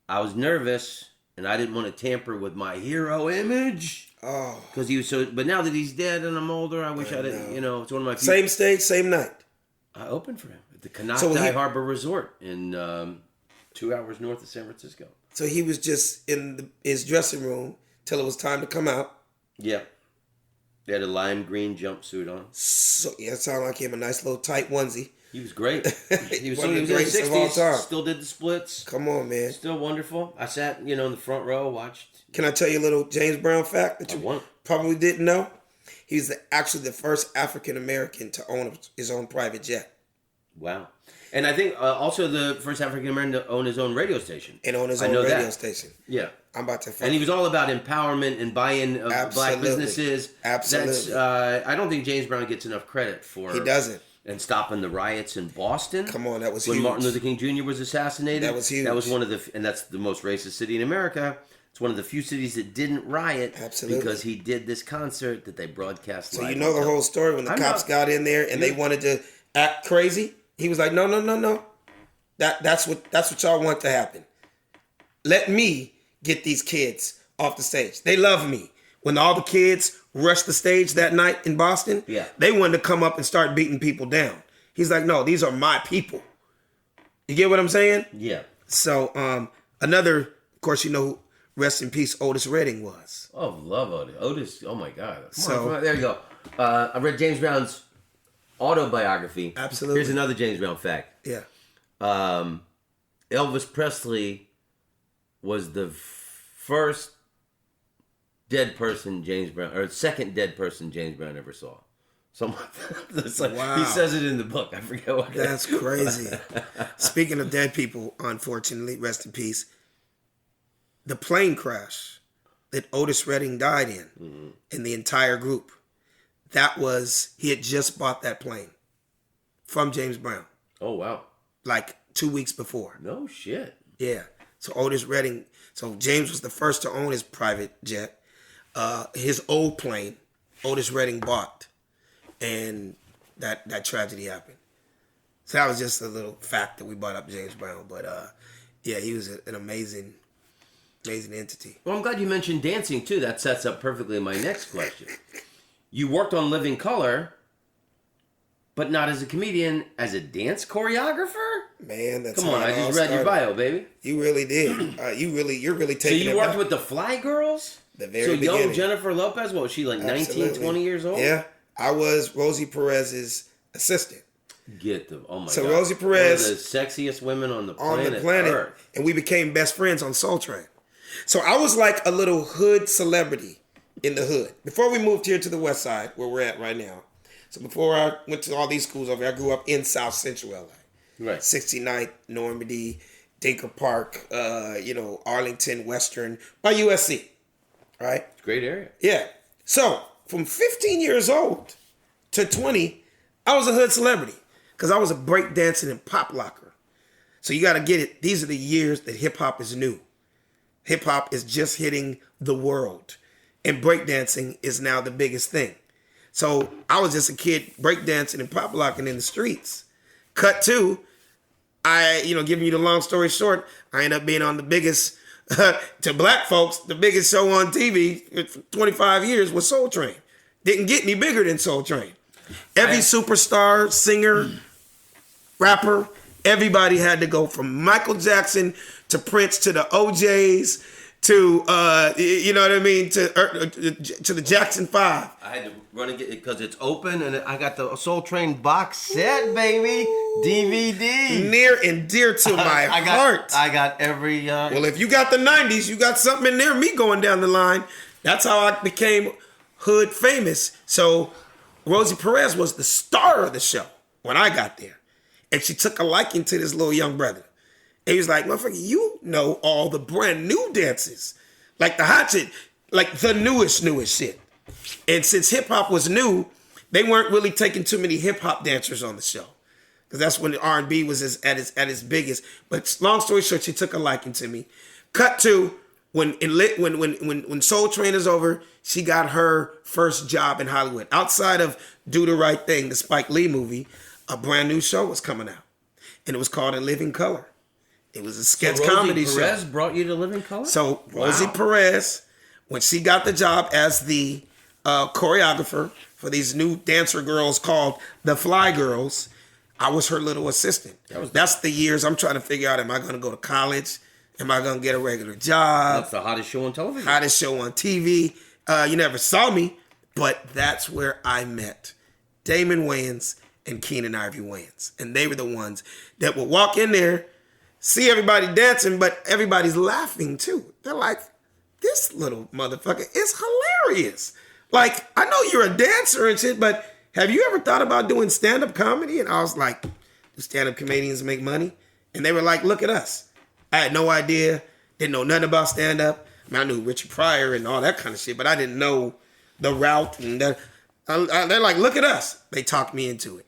I was nervous, and I didn't want to tamper with my hero image. Oh. Because he was so... But now that he's dead and I'm older, I wish I didn't... it's one of my... Same stage, same night. I opened for him at the Canocti Harbor Resort in 2 hours north of San Francisco. So he was just in his dressing room till it was time to come out. Yeah. He had a lime green jumpsuit on. So, it sounded like him, a nice little tight onesie. He was great. He was one of the in the greatest of all 60s, time. still did the splits. Come on, man. Still wonderful. I sat, in the front row, watched. Can I tell you a little James Brown fact that you probably didn't know? He's actually the first African-American to own his own private jet. Wow. And I think also the first African-American to own his own radio station. And own his own radio station. Yeah. I'm about to... And he was all about empowerment and buy-in of black businesses. Absolutely. That's, I don't think James Brown gets enough credit for... He doesn't. And stopping the riots in Boston. Come on, that was when huge. When Martin Luther King Jr. was assassinated. That was huge. That was one of the... And that's the most racist city in America. It's one of the few cities that didn't riot. Absolutely. Because he did this concert that they broadcast live. So you know the whole story when the cops got in there and they wanted to act crazy? He was like, no. That's what y'all want to happen. Let me get these kids off the stage. They love me. When all the kids rushed the stage that night in Boston, they wanted to come up and start beating people down. He's like, no, these are my people. You get what I'm saying? Yeah. So another, of course, you know, rest in peace, Otis Redding was. Oh, love Otis. Otis, oh my God. Come on, there you go. I read James Brown's autobiography. Absolutely. Here's another James Brown fact. Yeah. Elvis Presley was the first dead person James Brown, or second dead person James Brown ever saw. Someone, wow. He says it in the book. I forget what. That's crazy. Speaking of dead people, unfortunately, rest in peace. The plane crash that Otis Redding died in, and the entire group, he had just bought that plane from James Brown. Oh, wow. Like 2 weeks before. No shit. Yeah. So Otis Redding, so James was the first to own his private jet. His old plane, Otis Redding bought, and that tragedy happened. So that was just a little fact that we brought up James Brown. But yeah, he was an amazing entity. Well, I'm glad you mentioned dancing too. That sets up perfectly my next question. You worked on Living Color, but not as a comedian, as a dance choreographer? Man, that's come on! I just read your bio, baby. You really did. You're really taking. So you worked with the Fly Girls? The very beginning. Young Jennifer Lopez. What was she, like 19, 20 years old? Yeah, I was Rosie Perez's assistant. Oh my God. So Rosie Perez, one of the sexiest women on the planet Earth. And we became best friends on Soul Train. So I was like a little hood celebrity in the hood. Before we moved here to the West Side, where we're at right now. So before I went to all these schools over here, I grew up in South Central LA. Right. 69th, Normandy, Dinker Park, Arlington, Western, by USC. Right? Great area. Yeah. So from 15 years old to 20, I was a hood celebrity because I was a breakdancing and pop locker. So you got to get it. These are the years that hip hop is new. Hip hop is just hitting the world, and breakdancing is now the biggest thing. So I was just a kid breakdancing and pop locking in the streets. Cut to, giving you the long story short, I ended up being on the biggest, to black folks, the biggest show on TV for 25 years was Soul Train. Didn't get any bigger than Soul Train. Every superstar, singer, rapper, everybody had to go from Michael Jackson to Prince to the OJs to, to the Jackson 5. I had to run and get it because it's open, and I got the Soul Train box set, baby, DVD. Near and dear to my heart. I got every... Well, if you got the 90s, you got something in there, me going down the line. That's how I became hood famous. So Rosie Perez was the star of the show when I got there. And she took a liking to this little young brother. And he was like, motherfucker, you know all the brand new dances. Like the hot shit, like the newest shit. And since hip hop was new, they weren't really taking too many hip hop dancers on the show. Because that's when the R&B was at its biggest. But long story short, she took a liking to me. Cut to when Soul Train is over, she got her first job in Hollywood. Outside of Do the Right Thing, the Spike Lee movie, a brand new show was coming out. And it was called In Living Color. It was a sketch comedy show. Rosie Perez brought you to Living Color? So Rosie Perez, when she got the job as the choreographer for these new dancer girls called the Fly Girls, I was her little assistant. That's the years I'm trying to figure out, am I going to go to college? Am I going to get a regular job? That's the hottest show on television. Hottest show on TV. You never saw me, but that's where I met Damon Wayans and Keenan Ivory Wayans. And they were the ones that would walk in there, see everybody dancing, but everybody's laughing too. They're like, this little motherfucker is hilarious. Like, I know you're a dancer and shit, but have you ever thought about doing stand-up comedy? And I was like, do stand-up comedians make money? And they were like, look at us. I had no idea, didn't know nothing about stand-up. I mean, I knew Richard Pryor and all that kind of shit, but I didn't know the route. And they're like, look at us. They talked me into it.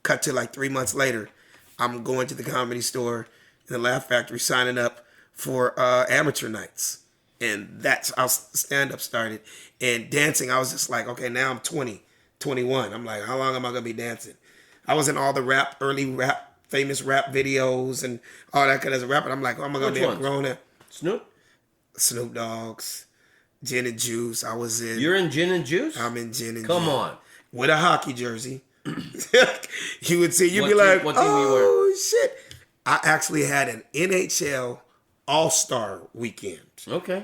Cut to like 3 months later, I'm going to the Comedy Store in the Laugh Factory signing up for amateur nights. And that's how stand-up started. And dancing, I was just like, okay, now I'm 20, 21. I'm like, how long am I going to be dancing? I was in all the early rap famous rap videos and all that kind of rap. And I'm like, oh, I'm gonna be grown up. Snoop Dogg's Gin and Juice. I was in. You're in Gin and Juice? I'm in Gin and Juice. Come on. With a hockey jersey. You would see, you'd be like, oh shit. I actually had an NHL All-Star weekend. Okay.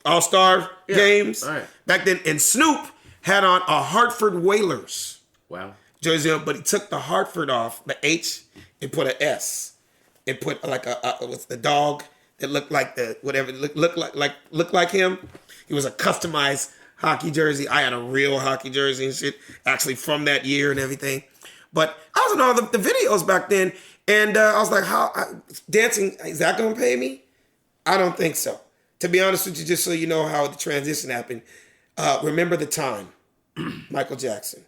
All-Star games. All right. Back then, and Snoop had on a Hartford Whalers. Wow. Jersey, but he took the Hartford off, the H, and put an S. And put like with the dog that looked like looked like him. It was a customized hockey jersey. I had a real hockey jersey and shit, actually from that year and everything. But I was in all the videos back then, and I was like, dancing, is that going to pay me? I don't think so. To be honest with you, just so you know how the transition happened, Remember the Time, Michael Jackson.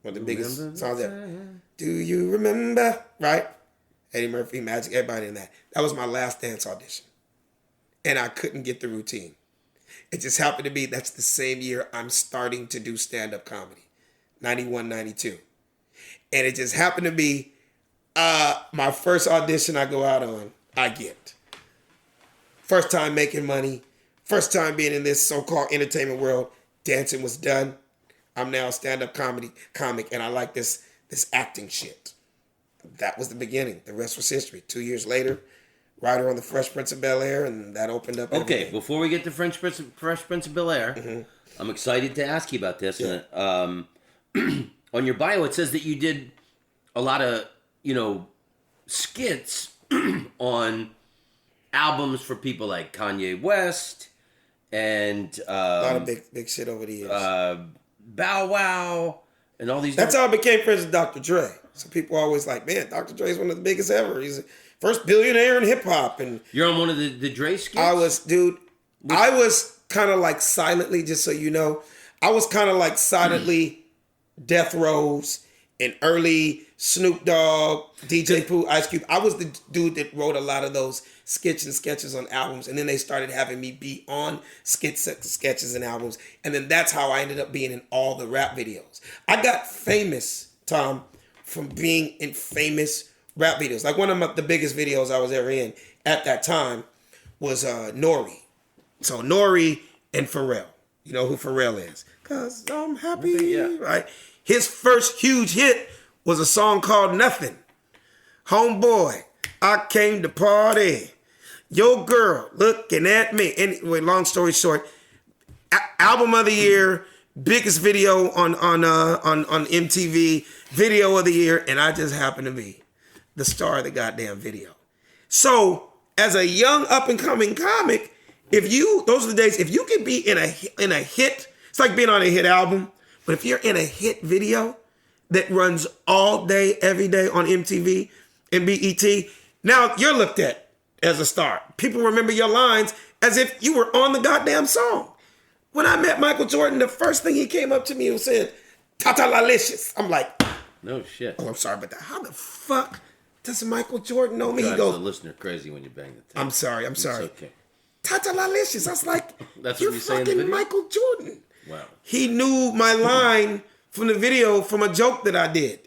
One of the biggest songs ever. Do you remember? Right? Eddie Murphy, Magic, everybody in that. That was my last dance audition. And I couldn't get the routine. It just happened to be, that's the same year I'm starting to do stand-up comedy. 91, 92. And it just happened to be my first audition I go out on, I get. First time making money. First time being in this so-called entertainment world. Dancing was done. I'm now a stand-up comic, and I like this acting shit. That was the beginning. The rest was history. 2 years later, writer on The Fresh Prince of Bel-Air, and that opened up everything. Okay, before we get to Fresh Prince of Bel-Air, I'm excited to ask you about this. Yeah. On your bio, it says that you did a lot of, skits on albums for people like Kanye West and... a lot of big shit over the years. Bow Wow and all these... That's how I became friends with Dr. Dre. So people are always like, man, Dr. Dre is one of the biggest ever. He's the first billionaire in hip-hop. And you're on one of the Dre skits? I was kind of like silently, just so you know, I was kind of like silently Death Rows and early Snoop Dogg, DJ Pooh, Ice Cube. I was the dude that wrote a lot of those sketches on albums, and then they started having me be on sketches and albums, and then that's how I ended up being in all the rap videos. I got famous, Tom, from being in famous rap videos. Like one of the biggest videos I was ever in at that time was Nori. So Nori and Pharrell. You know who Pharrell is? 'Cause I'm happy, right? His first huge hit was a song called Nothing. Homeboy, I came to party. Your girl looking at me. Anyway, long story short, album of the year, biggest video on MTV, video of the year, and I just happened to be the star of the goddamn video. So, as a young up and coming comic, those are the days, if you can be in a hit, it's like being on a hit album, but if you're in a hit video that runs all day, every day on MTV and BET, now you're looked at as a star. People remember your lines as if you were on the goddamn song. When I met Michael Jordan, the first thing he came up to me and said, "Tata Lalicious." I'm like, no shit. Oh, I'm sorry about that. How the fuck does Michael Jordan know me? Drives He goes, the listener crazy when you bang the tape. I'm sorry. It's okay. Tata Lalicious. I was like, That's you're what you say in the fucking video? Michael Jordan. Wow. He knew my line from the video from a joke that I did.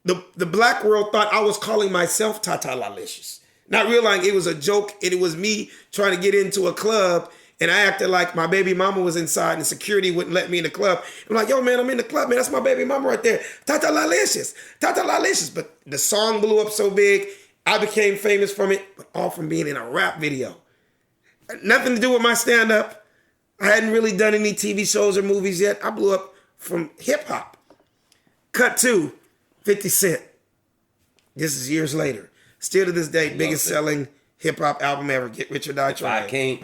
The black world thought I was calling myself Tata Lalicious. Not realizing it was a joke and it was me trying to get into a club, and I acted like my baby mama was inside and security wouldn't let me in the club. I'm like, yo, man, I'm in the club, man. That's my baby mama right there. Tata Lalicious. Tata Lalicious. But the song blew up so big, I became famous from it, but all from being in a rap video. Nothing to do with my stand-up. I hadn't really done any TV shows or movies yet. I blew up from hip-hop. Cut to 50 Cent. This is years later. Still to this day, biggest selling hip-hop album ever. Get Rich or Die Trying. I can't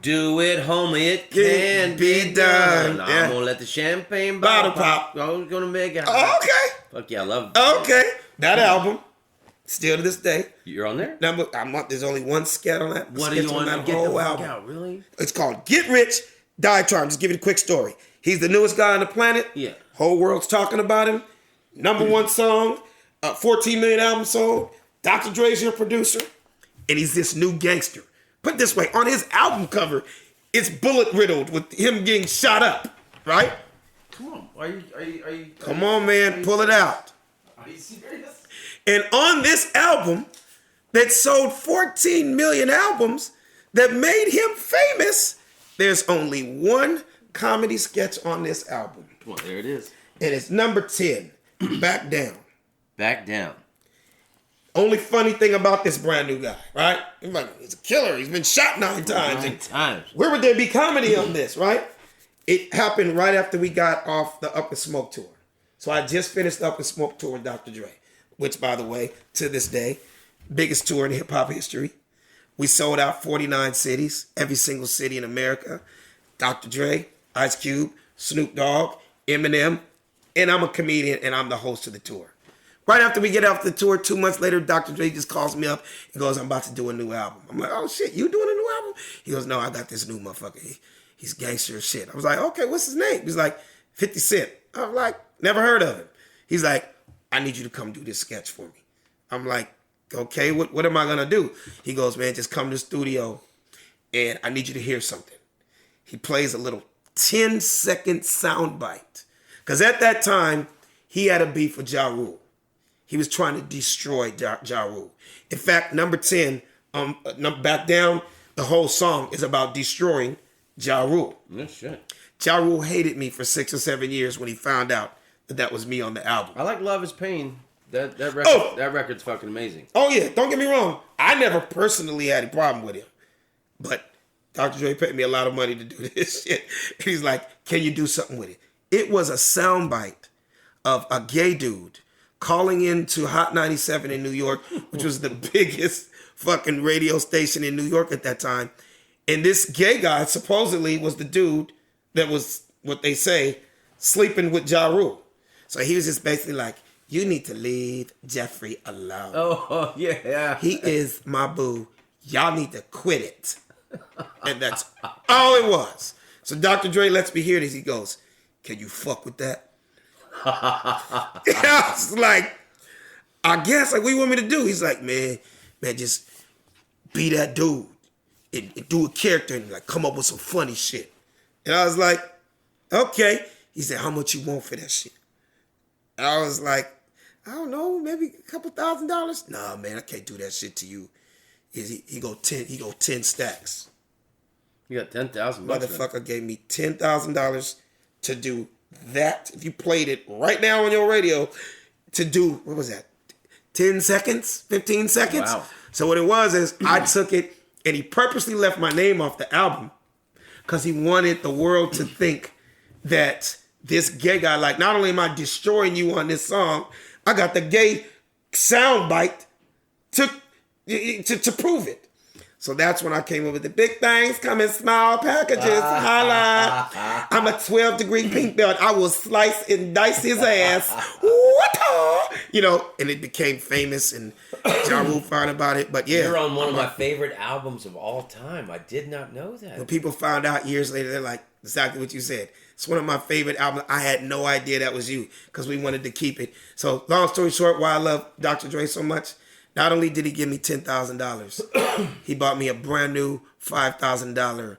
do it, homie. It can be done. Yeah. I'm gonna let the champagne bottle pop. I'm gonna make it. Oh, okay. Fuck yeah, I love it. Okay. That album, still to this day. You're on there? There's only one scat on that. What are you on that Get whole the fuck album. out, really? It's called Get Rich, Die Trying. Just give you a quick story. He's the newest guy on the planet. Yeah. Whole world's talking about him. Number one song, 14 million albums sold. Dr. Dre's your producer. And he's this new gangster. Put it this way, on his album cover, it's bullet riddled with him getting shot up, right? Come on. Are you Come on, man, pull it out. Are you serious? And on this album that sold 14 million albums that made him famous, there's only one comedy sketch on this album. Well, there it is. And it's number 10, Back Down. Back Down. Only funny thing about this brand new guy, right? He's a killer. He's been shot 9 times. 9 times. Where would there be comedy on this, right? It happened right after we got off the Up and Smoke tour. So I just finished the Up and Smoke tour with Dr. Dre, which, by the way, to this day, biggest tour in hip-hop history. We sold out 49 cities, every single city in America. Dr. Dre, Ice Cube, Snoop Dogg, Eminem, and I'm a comedian, and I'm the host of the tour. Right after we get off the tour, 2 months later, Dr. Dre just calls me up and goes, I'm about to do a new album. I'm like, oh, shit, you doing a new album? He goes, no, I got this new motherfucker. He's gangster as shit. I was like, okay, what's his name? He's like, 50 Cent. I was like, never heard of him. He's like, I need you to come do this sketch for me. I'm like, okay, what am I going to do? He goes, man, just come to the studio, and I need you to hear something. He plays a little 10-second soundbite. Because at that time, he had a beef with Ja Rule. He was trying to destroy Ja Rule. In fact, number 10, Back Down, the whole song is about destroying Ja Rule. No shit. Ja Rule hated me for 6 or 7 years when he found out that was me on the album. I like Love Is Pain. That record, that record's fucking amazing. Oh, yeah. Don't get me wrong. I never personally had a problem with him. But Dr. Dre paid me a lot of money to do this shit. He's like, can you do something with it? It was a soundbite of a gay dude calling into Hot 97 in New York, which was the biggest fucking radio station in New York at that time. And this gay guy supposedly was the dude that was, what they say, sleeping with Ja Rule. So he was just basically like, you need to leave Jeffrey alone. Oh, yeah. He is my boo. Y'all need to quit it. And that's all it was. So Dr. Dre lets me hear this. He goes, can you fuck with that? I was like, I guess, like, what do you want me to do? He's like, man, just be that dude and do a character and like come up with some funny shit. And I was like, okay. He said, how much you want for that shit? And I was like, I don't know, maybe a couple $1,000. Nah, man, I can't do that shit to you. He go 10 stacks. You got 10,000 bucks. Motherfucker gave me $10,000 to do that. If you played it right now on your radio, to do, what was that? 10 seconds? 15 seconds? Wow. So what it was is I took it and he purposely left my name off the album because he wanted the world to think that this gay guy, like, not only am I destroying you on this song, I got the gay soundbite to prove it. So that's when I came up with the big things come in small packages. Holla. I'm a 12-degree pink belt. I will slice and dice his ass. You know, and it became famous and Ja Rule found about it. But yeah. You're on one of my favorite albums of all time. I did not know that. When people found out years later, they're like, exactly what you said. It's one of my favorite albums. I had no idea that was you because we wanted to keep it. So long story short, why I love Dr. Dre so much, not only did he give me $10,000, he bought me a brand new $5,000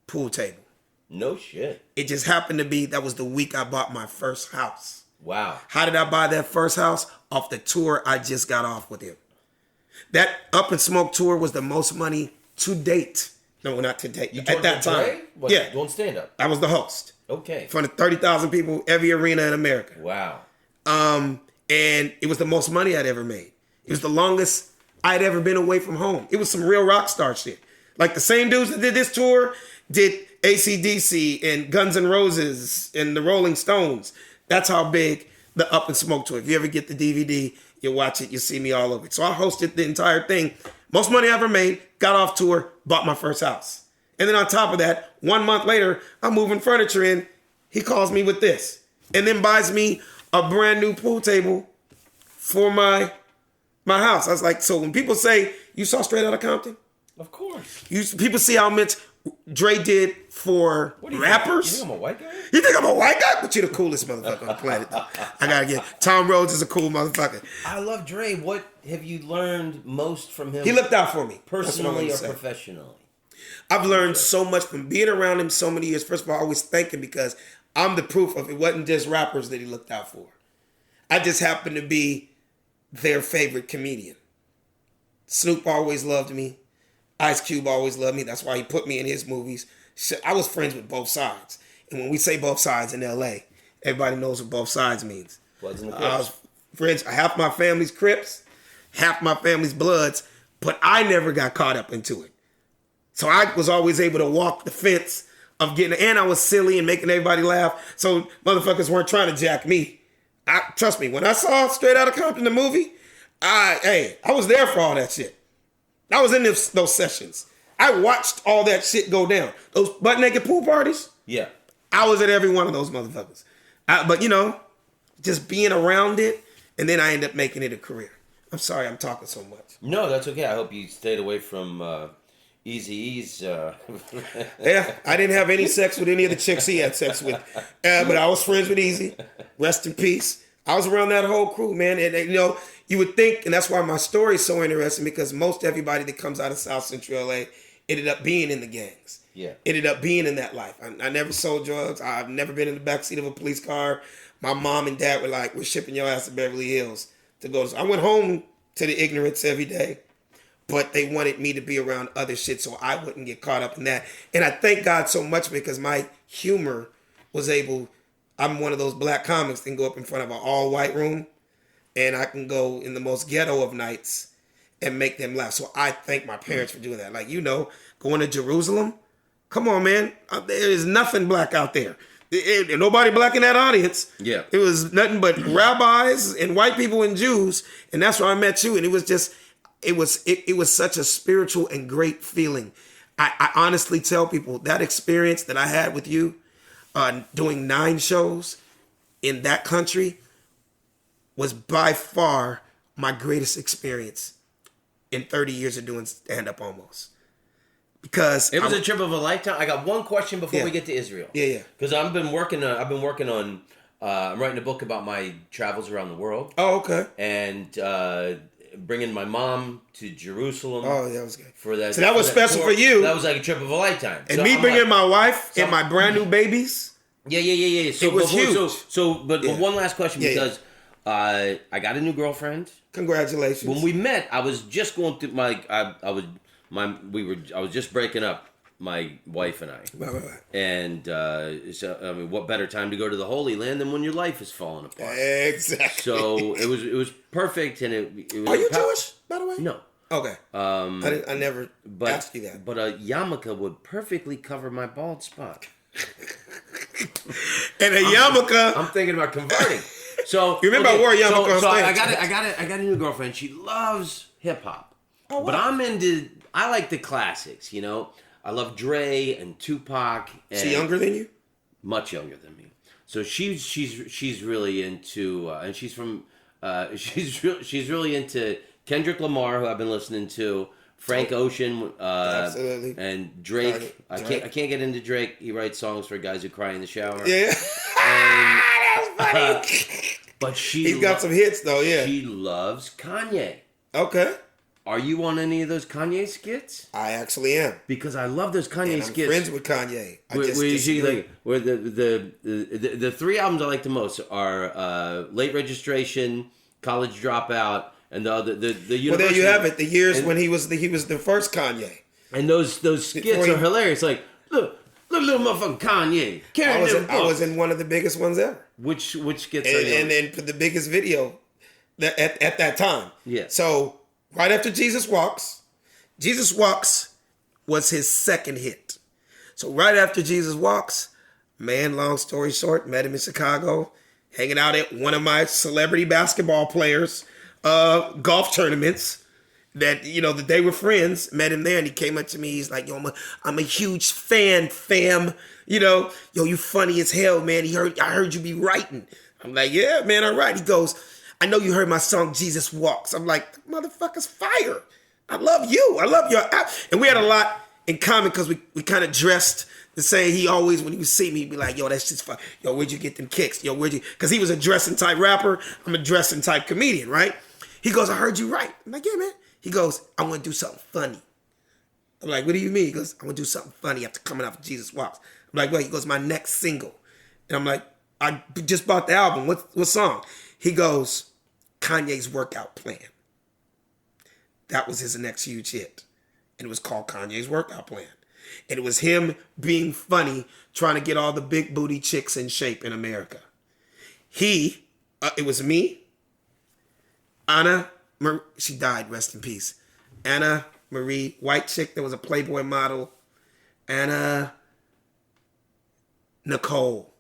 pool table. No shit. It just happened to be that was the week I bought my first house. Wow. How did I buy that first house? Off the tour I just got off with him. That Up and Smoke tour was the most money to date. No, not to date. You at that time. Dre? What, yeah. Doing stand-up? I was the host. Okay. In front of 30,000 people, every arena in America. Wow. And it was the most money I'd ever made. It was the longest I'd ever been away from home. It was some real rock star shit. Like the same dudes that did this tour did AC/DC and Guns N' Roses and the Rolling Stones. That's how big the Up and Smoke tour. If you ever get the DVD, you watch it, you see me all over it. So I hosted the entire thing. Most money I ever made, got off tour, bought my first house. And then on top of that, 1 month later, I'm moving furniture in. He calls me with this. And then buys me a brand new pool table for my house. I was like, so when people say, you saw Straight Outta Compton? Of course. People see how much Dre did for rappers. You think I'm a white guy? You think I'm a white guy? But you're the coolest motherfucker on the planet. I gotta get Tom Rhodes is a cool motherfucker. I love Dre. What have you learned most from him? He looked out for me. Personally or professionally? I've learned so much from being around him so many years. First of all, I always thank him because I'm the proof of it wasn't just rappers that he looked out for. I just happened to be their favorite comedian. Snoop always loved me. Ice Cube always loved me. That's why he put me in his movies. I was friends with both sides. And when we say both sides in L.A., everybody knows what both sides means. Bloods and the I Crips. was friends. Half my family's Crips, half my family's Bloods, but I never got caught up into it. So I was always able to walk the fence of getting, and I was silly and making everybody laugh. So motherfuckers weren't trying to jack me. Trust me, when I saw Straight Outta Compton, the movie, I was there for all that shit. I was in those sessions. I watched all that shit go down. Those butt naked pool parties. Yeah. I was at every one of those motherfuckers. But just being around it, and then I ended up making it a career. I'm sorry I'm talking so much. No, that's okay. I hope you stayed away from Eazy-E's. Yeah, I didn't have any sex with any of the chicks he had sex with. But I was friends with Eazy. Rest in peace. I was around that whole crew, man. And you would think, and that's why my story is so interesting, because most everybody that comes out of South Central LA ended up being in the gangs. Yeah. Ended up being in that life. I never sold drugs. I've never been in the backseat of a police car. My mom and dad were like, we're shipping your ass to Beverly Hills to go. I went home to the ignorance every day, but they wanted me to be around other shit so I wouldn't get caught up in that. And I thank God so much because my humor was I'm one of those black comics that can go up in front of an all-white room and I can go in the most ghetto of nights and make them laugh. So I thank my parents for doing that. Like, going to Jerusalem, come on, man. There is nothing black out there. Nobody black in that audience. Yeah. It was nothing but rabbis and white people and Jews. And that's where I met you. And it was such a spiritual and great feeling. I honestly tell people that experience that I had with you doing 9 shows in that country was by far my greatest experience in 30 years of doing stand-up almost. Because it was a trip of a lifetime. I got one question before we get to Israel. Yeah. Because I've been working on. I'm writing a book about my travels around the world. Oh, okay. And bringing my mom to Jerusalem. Oh, that was good. For that. So that was special for you. That was like a trip of a lifetime. And me bringing my wife and my brand new babies. Yeah. So it was huge. But one last question because I got a new girlfriend. Congratulations. When we met, I was just going through I was just breaking up, my wife and I. Right. And what better time to go to the Holy Land than when your life is falling apart? Exactly. So it was perfect, and it was. Are you Jewish, by the way? No. Okay. I never asked you that. But a yarmulke would perfectly cover my bald spot. And a yarmulke. I'm thinking about converting. So you remember I wore a yarmulke on stage? I got a new girlfriend. She loves hip hop. Oh, wow. But I like the classics, I love Dre and Tupac. And she younger than you? Much younger than me. So she's really into and she's from she's really into Kendrick Lamar, who I've been listening to, Frank Ocean, absolutely, and Drake. I can't get into Drake. He writes songs for guys who cry in the shower. Yeah. That was funny. But he's got some hits though. Yeah. She loves Kanye. Okay. Are you on any of those Kanye skits? I actually am. Because I love those Kanye and I'm skits. friends with Kanye. Where the 3 albums I like the most are Late Registration, College Dropout, and the University. Well, there you have it. The years when he was the first Kanye. And those skits are hilarious. Like, look, little motherfucking Kanye. I was in one of the biggest ones ever. Which skits are you? And then for the biggest video at that time. Yeah. So right after Jesus Walks was his second hit. So right after Jesus Walks, man, long story short, met him in Chicago, hanging out at one of my celebrity basketball players' golf tournaments. That that they were friends, met him there, and he came up to me. He's like, "Yo, I'm a huge fan, fam. Yo, you funny as hell, man. I heard you be writing." I'm like, "Yeah, man, I write." He goes, "I know you heard my song Jesus Walks." I'm like, "Motherfucker's fire. I love you. I love your app." And we had a lot in common because we kind of dressed the same. He always, when he would see me, he'd be like, "Yo, that's just fun. Yo, where'd you get them kicks? Yo, where'd you?" Because he was a dressing type rapper. I'm a dressing type comedian, right? He goes, "I heard you write." I'm like, "Yeah, man." He goes, "I want to do something funny." I'm like, "What do you mean?" He goes, "I want to do something funny after coming out of Jesus Walks." I'm like, "Wait." He goes, "My next single." And I'm like, "I just bought the album. What song?" He goes, Kanye's workout plan. That was his next huge hit. And it was called Kanye's Workout Plan. And it was him being funny, trying to get all the big booty chicks in shape in America. It was me, she died, rest in peace. Anna Marie, white chick that was a Playboy model. Anna Nicole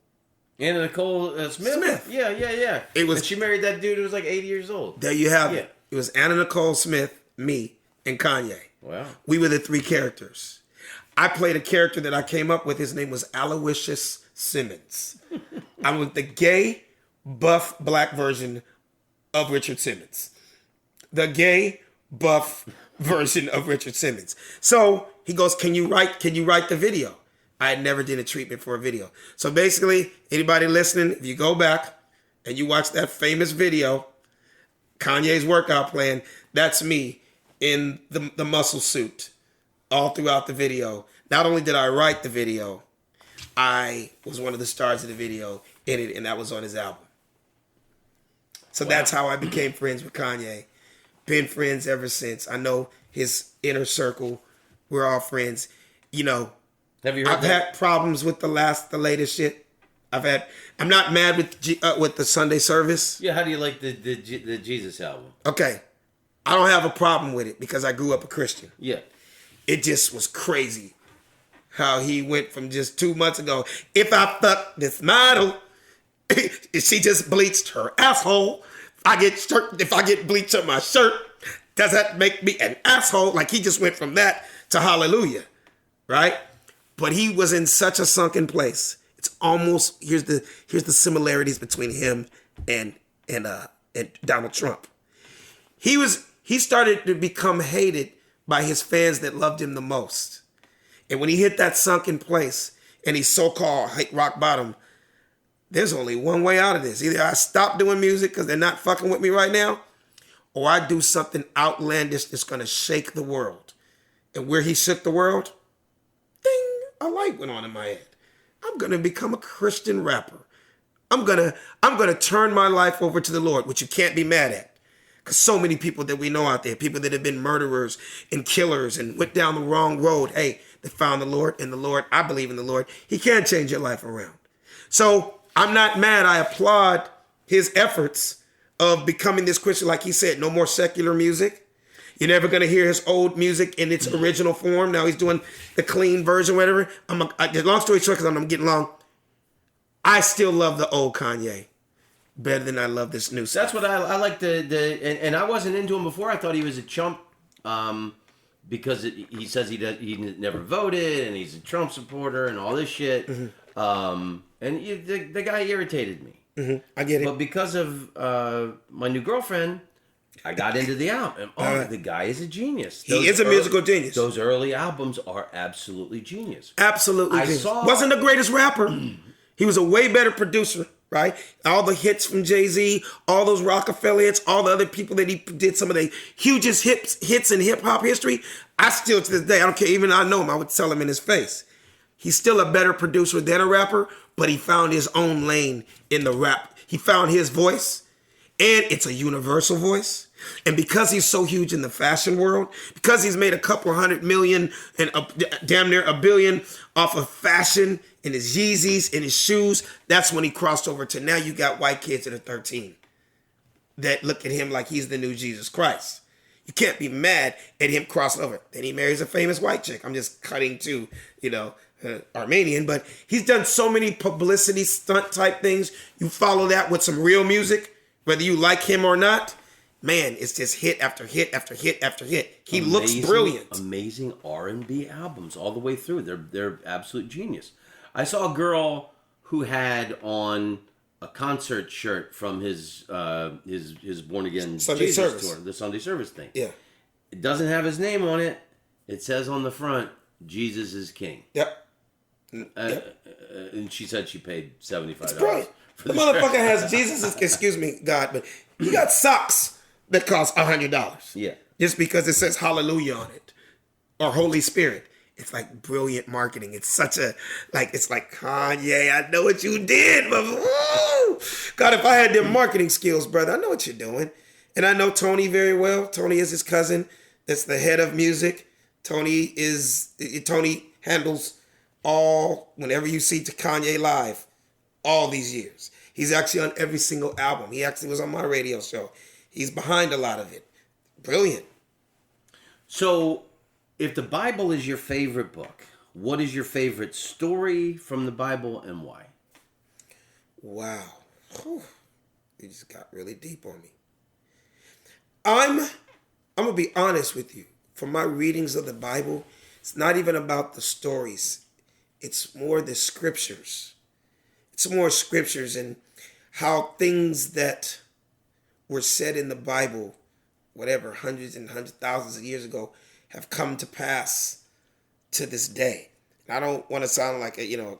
Smith. Yeah. And she married that dude who was like 80 years old. There you have it. It was Anna Nicole Smith, me, and Kanye. Wow. We were the three characters. I played a character that I came up with. His name was Aloysius Simmons. I was the gay, buff, black version of Richard Simmons. The gay, buff version of Richard Simmons. So he goes, can you write the video? I had never did a treatment for a video. So basically, anybody listening, if you go back and you watch that famous video, Kanye's Workout Plan, that's me in the muscle suit all throughout the video. Not only did I write the video, I was one of the stars of the video in it, and that was on his album. So That's how I became friends with Kanye. Been friends ever since. I know his inner circle. We're all friends. You know, have you heard I've had problems with the latest shit. I'm not mad with the Sunday service. Yeah, how do you like the Jesus album? Okay. I don't have a problem with it because I grew up a Christian. Yeah. It just was crazy how he went from just 2 months ago, if I fuck this model, she just bleached her asshole. If I get bleach on my shirt, does that make me an asshole? Like, he just went from that to hallelujah, right? But he was in such a sunken place. It's almost, here's the similarities between him and Donald Trump. He started to become hated by his fans that loved him the most. And when he hit that sunken place and he so-called hit rock bottom, there's only one way out of this. Either I stop doing music because they're not fucking with me right now, or I do something outlandish that's going to shake the world. And where he shook the world, ding, a light went on in my head. I'm going to become a Christian rapper. I'm going to turn my life over to the Lord, which you can't be mad at. Because so many people that we know out there, people that have been murderers and killers and went down the wrong road, hey, they found the Lord, and the Lord, I believe in the Lord. He can change your life around. So I'm not mad. I applaud his efforts of becoming this Christian. Like he said, no more secular music. You're never going to hear his old music in its original form. Now he's doing the clean version, whatever. Long story short, because I'm getting long, I still love the old Kanye better than I love this new stuff. That's what I like and I wasn't into him before. I thought he was a chump because he says he never voted and he's a Trump supporter and all this shit. Mm-hmm. The guy irritated me. Mm-hmm. I get it. But because of my new girlfriend, I got into the album. The guy is a genius. He is a musical genius. Those early albums are absolutely genius. Absolutely genius. Wasn't the greatest rapper. He was a way better producer, right? All the hits from Jay-Z, all those Rockefeller hits, all the other people that he did some of the hugest hits in hip-hop history. I still, to this day, I don't care, even I know him, I would tell him in his face. He's still a better producer than a rapper, but he found his own lane in the rap. He found his voice, and it's a universal voice. And because he's so huge in the fashion world, because he's made a couple $100 million and damn near $1 billion off of fashion and his Yeezys and his shoes, that's when he crossed over to now you got white kids that are 13 that look at him like he's the new Jesus Christ. You can't be mad at him crossing over. Then he marries a famous white chick. I'm just cutting to, Armenian, but he's done so many publicity stunt type things. You follow that with some real music, whether you like him or not. Man, it's just hit after hit after hit after hit. He looks brilliant. Amazing R&B albums all the way through. They're absolute genius. I saw a girl who had on a concert shirt from his Born Again Sunday Jesus service tour, the Sunday service thing. Yeah. It doesn't have his name on it. It says on the front, Jesus is King. Yep. And she said she paid $75. It's brilliant. The motherfucker has Jesus, excuse me, God, but he got socks that cost $100. Yeah. Just because it says hallelujah on it. Or Holy Spirit. It's like brilliant marketing. It's such a, it's like, Kanye, I know what you did, but woo! God, if I had them marketing skills, brother, I know what you're doing. And I know Tony very well. Tony is his cousin. That's the head of music. Tony handles all, whenever you see Kanye live, all these years. He's actually on every single album. He actually was on my radio show. He's behind a lot of it. Brilliant. So, if the Bible is your favorite book, what is your favorite story from the Bible and why? Wow. Whew. You just got really deep on me. I'm going to be honest with you. From my readings of the Bible, it's not even about the stories. It's more the scriptures. It's more scriptures and how things that were said in the Bible, whatever, hundreds and hundreds, thousands of years ago, have come to pass to this day. And I don't want to sound like a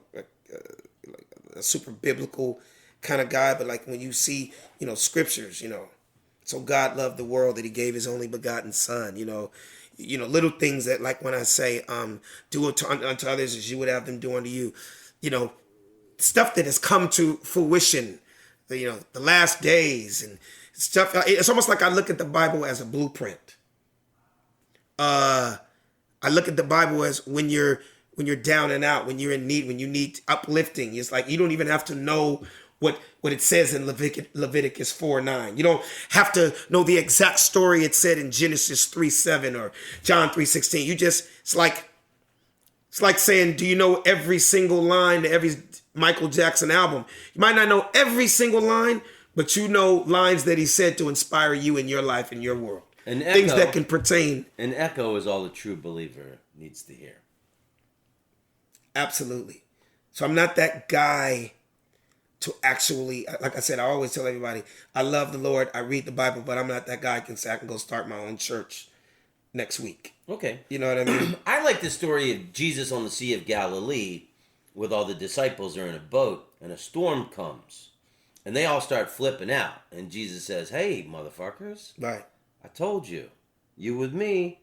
super biblical kind of guy, but like when you see, scriptures, so God loved the world that he gave his only begotten son, little things that, like when I say, do it unto others as you would have them do unto you, stuff that has come to fruition, the last days and stuff. It's almost like I look at the Bible as a blueprint. I look at the Bible as when you're down and out, when you're in need, when you need uplifting. It's like you don't even have to know what it says in Leviticus 4:9. You don't have to know the exact story it said in Genesis 3:7 or John 3:16. It's like saying, do you know every single line to every Michael Jackson album? You might not know every single line, but you know lines that he said to inspire you in your life, in your world. An echo, things that can pertain. An echo is all a true believer needs to hear. Absolutely. So I'm not that guy to actually, like I said, I always tell everybody, I love the Lord, I read the Bible, but I'm not that guy who can say I can go start my own church next week. Okay. You know what I mean? I like the story of Jesus on the Sea of Galilee with all the disciples are in a boat and a storm comes and they all start flipping out. And Jesus says, hey, motherfuckers. Right. I told you. You with me,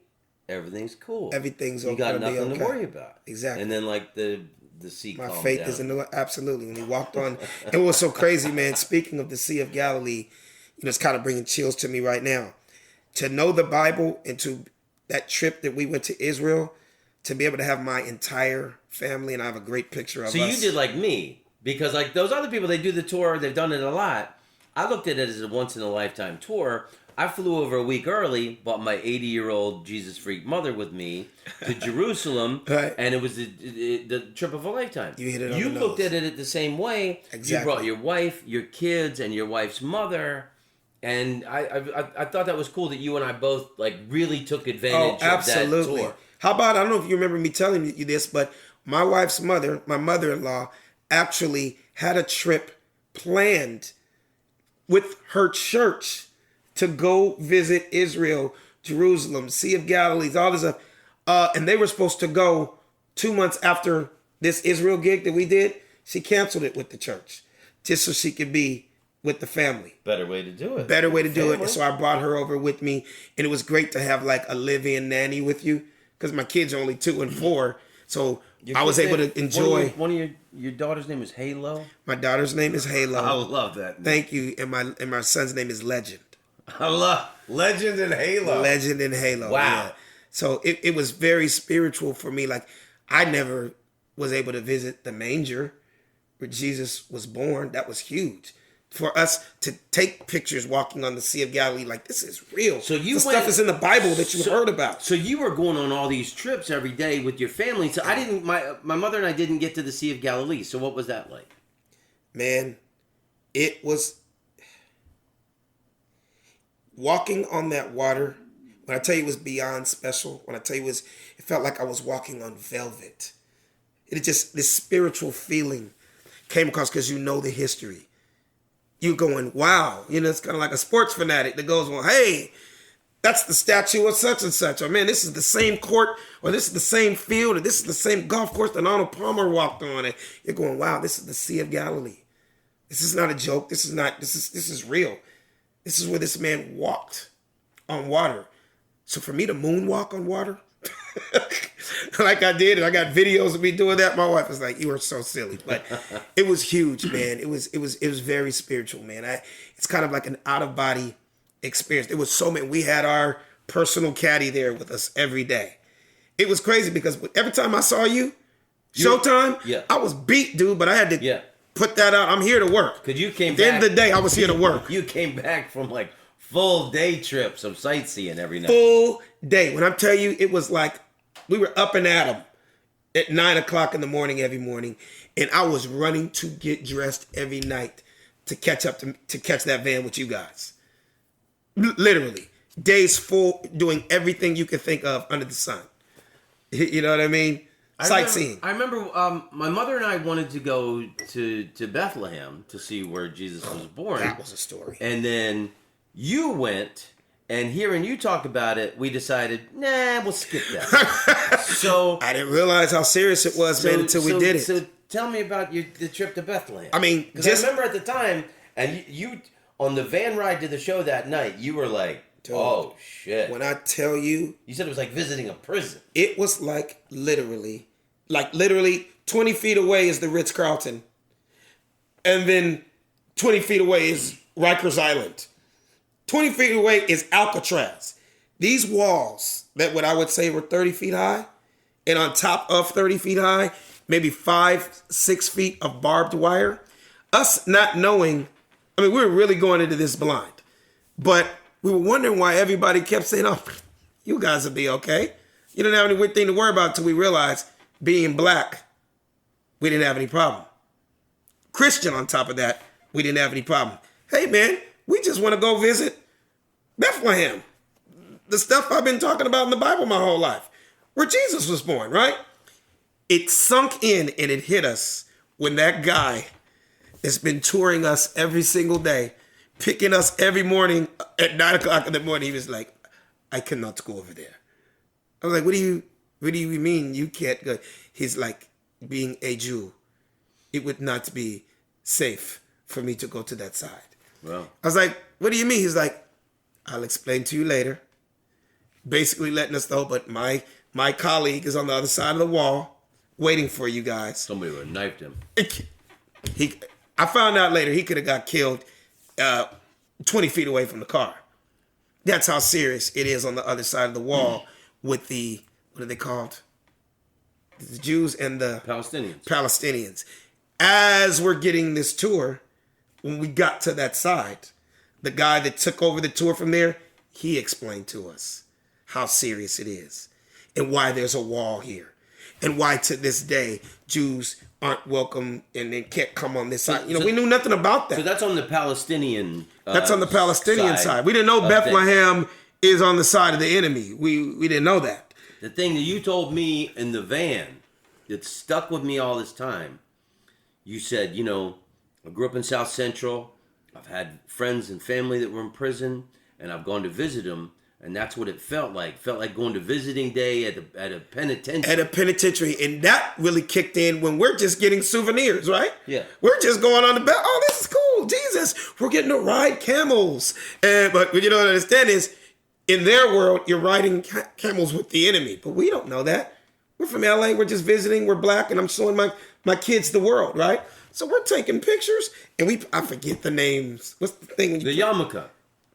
everything's cool. Everything's okay. You got nothing to worry about. Exactly. And then like the sea my calmed faith down. is in the Lord. Absolutely. When he walked on, it was so crazy, man. Speaking of the Sea of Galilee, it's kind of bringing chills to me right now. To know the Bible and to that trip that we went to Israel, to be able to have my entire family, and I have a great picture of us. So you did like me, because like those other people, they do the tour, they've done it a lot. I looked at it as a once-in-a-lifetime tour. I flew over a week early, brought my 80-year-old Jesus freak mother with me to Jerusalem, right. And it was the trip of a lifetime. You hit it on You the looked nose. at it the same way. Exactly. You brought your wife, your kids, and your wife's mother, and I thought that was cool that you and I both like really took advantage of that tour. How about, I don't know if you remember me telling you this, but my wife's mother, my mother-in-law, actually had a trip planned with her church to go visit Israel, Jerusalem, Sea of Galilee, all this stuff. And they were supposed to go 2 months after this Israel gig that we did. She canceled it with the church just so she could be with the family. Better way to do it. Better way to do it. And so I brought her over with me. And it was great to have like a live-in nanny with you because my kids are only 2 and 4. So I was able to enjoy. One of your daughter's name is Halo? My daughter's name is Halo. I love that name. Thank you. And my son's name is Legend. I love Legend and Halo. Legend and Halo. Wow. Yeah. So it was very spiritual for me. Like I never was able to visit the manger where Jesus was born. That was huge. For us to take pictures walking on the Sea of Galilee, like this is real. So you the stuff is in the Bible that you heard about. So you were going on all these trips every day with your family. So I didn't. My mother and I didn't get to the Sea of Galilee. So what was that like? Man, it was walking on that water. When I tell you it was beyond special, when I tell you it felt like I was walking on velvet. It just, this spiritual feeling came across because you know the history. You're going, wow. It's kind of like a sports fanatic that goes, well, hey, that's the statue of such and such. Or man, this is the same court, or this is the same field, or this is the same golf course that Arnold Palmer walked on. And you're going, wow, this is the Sea of Galilee. This is not a joke. This is real. This is where this man walked on water. So for me to moonwalk on water, like I did, and I got videos of me doing that, my wife was like, "You are so silly," but it was huge, man. It was very spiritual, man. It's kind of like an out of body experienced. It was so many. We had our personal caddy there with us every day. It was crazy because every time I saw you, Showtime, yeah. I was beat, dude, but I had to Yeah. put that out. I'm here to work. Because you came At the back. end of the day, I was here to work. You came back from like full day trips of sightseeing every night. Full day. When I tell you, it was like we were up and at 'em at 9 o'clock in the morning every morning, and I was running to get dressed every night to catch up to catch that van with you guys. Literally, days full, doing everything you could think of under the sun. You know what I mean? Sightseeing. I remember my mother and I wanted to go to Bethlehem to see where Jesus was born. That was a story. And then you went, and hearing you talk about it, we decided, nah, we'll skip that. So I didn't realize how serious it was, man, until we did it. So tell me about the trip to Bethlehem. I mean, because I remember at the time, and you on the van ride to the show that night, you were like, oh shit. When I tell you, you said it was like visiting a prison. It was like literally 20 feet away is the Ritz-Carlton. And then 20 feet away is Rikers Island. 20 feet away is Alcatraz. These walls that what I would say were 30 feet high, and on top of 30 feet high, maybe 5-6 feet of barbed wire. Us not knowing, I mean, we were really going into this blind. But we were wondering why everybody kept saying, oh, you guys will be okay. You didn't have anything to worry about until we realized being black, we didn't have any problem. Christian on top of that, we didn't have any problem. Hey man, we just want to go visit Bethlehem. The stuff I've been talking about in the Bible my whole life, where Jesus was born, right? It sunk in and it hit us when that guy that's been touring us every single day, picking us every morning at 9 o'clock in the morning, he was like, I cannot go over there. I was like, what do you mean you can't go? He's like, being a Jew, it would not be safe for me to go to that side. Well, I was like, what do you mean? He's like, I'll explain to you later. Basically letting us know, but my colleague is on the other side of the wall waiting for you guys. Somebody would have knifed him. I found out later he could have got killed 20 feet away from the car. That's how serious it is on the other side of the wall with the, what are they called? The Jews and the Palestinians. As we're getting this tour, when we got to that side, the guy that took over the tour from there, he explained to us how serious it is and why there's a wall here and why to this day Jews aren't welcome and they can't come on this side. We knew nothing about that. So that's on the Palestinian That's on the Palestinian side. We didn't know Bethlehem is on the side of the enemy. We didn't know that. The thing that you told me in the van that stuck with me all this time, you said, I grew up in South Central. I've had friends and family that were in prison, and I've gone to visit them, and that's what it felt like. It felt like going to visiting day at a penitentiary. At a penitentiary, and that really kicked in when we're just getting souvenirs, right? Yeah. We're just going on the belt. Oh, this is cool. Jesus, we're getting to ride camels. But you know what I understand is, in their world, you're riding camels with the enemy. But we don't know that. We're from LA. We're just visiting. We're black. And I'm showing my kids the world, right? So we're taking pictures. And I forget the names. What's the thing? The yarmulke.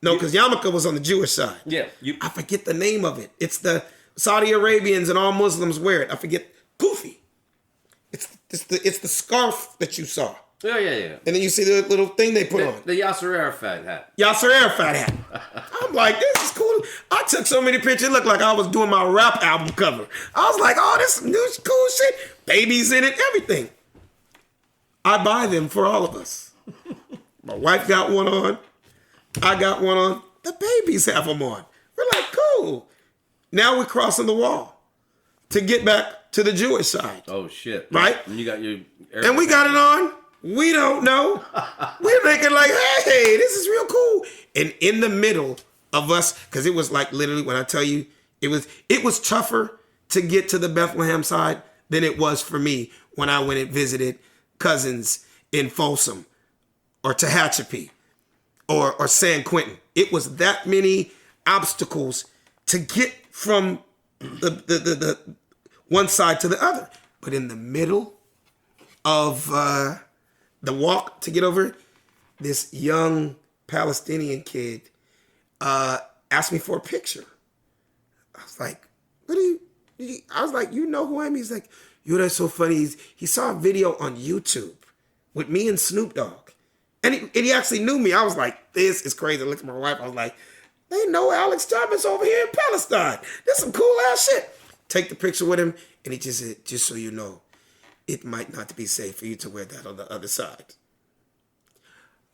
No, because yarmulke was on the Jewish side. Yeah. I forget the name of it. It's the Saudi Arabians and all Muslims wear it. I forget. Kufi. It's the scarf that you saw. Yeah. And then you see the little thing they put on. The Yasser Arafat hat. Yasser Arafat hat. I'm like, this is cool. I took so many pictures. It looked like I was doing my rap album cover. I was like, oh, this is new cool shit. Babies in it, everything. I buy them for all of us. My wife got one on. I got one on. The babies have them on. We're like, cool. Now we're crossing the wall to get back to the Jewish side. Oh, shit. Right? And you got your... And we got it on. We don't know. We're thinking like, hey, this is real cool. And in the middle of us, because it was like literally when I tell you, it was tougher to get to the Bethlehem side than it was for me when I went and visited cousins in Folsom or Tehachapi or San Quentin. It was that many obstacles to get from the one side to the other. But in the middle of the walk to get over it, this young Palestinian kid asked me for a picture. I was like, what are you? I was like, you know who I am? He's like, yo, that's so funny. He saw a video on YouTube with me and Snoop Dogg. And he actually knew me. I was like, this is crazy. I looked at my wife. I was like, they know Alex Thomas over here in Palestine. That's some cool ass shit. Take the picture with him. And he just said, just so you know, it might not be safe for you to wear that on the other side.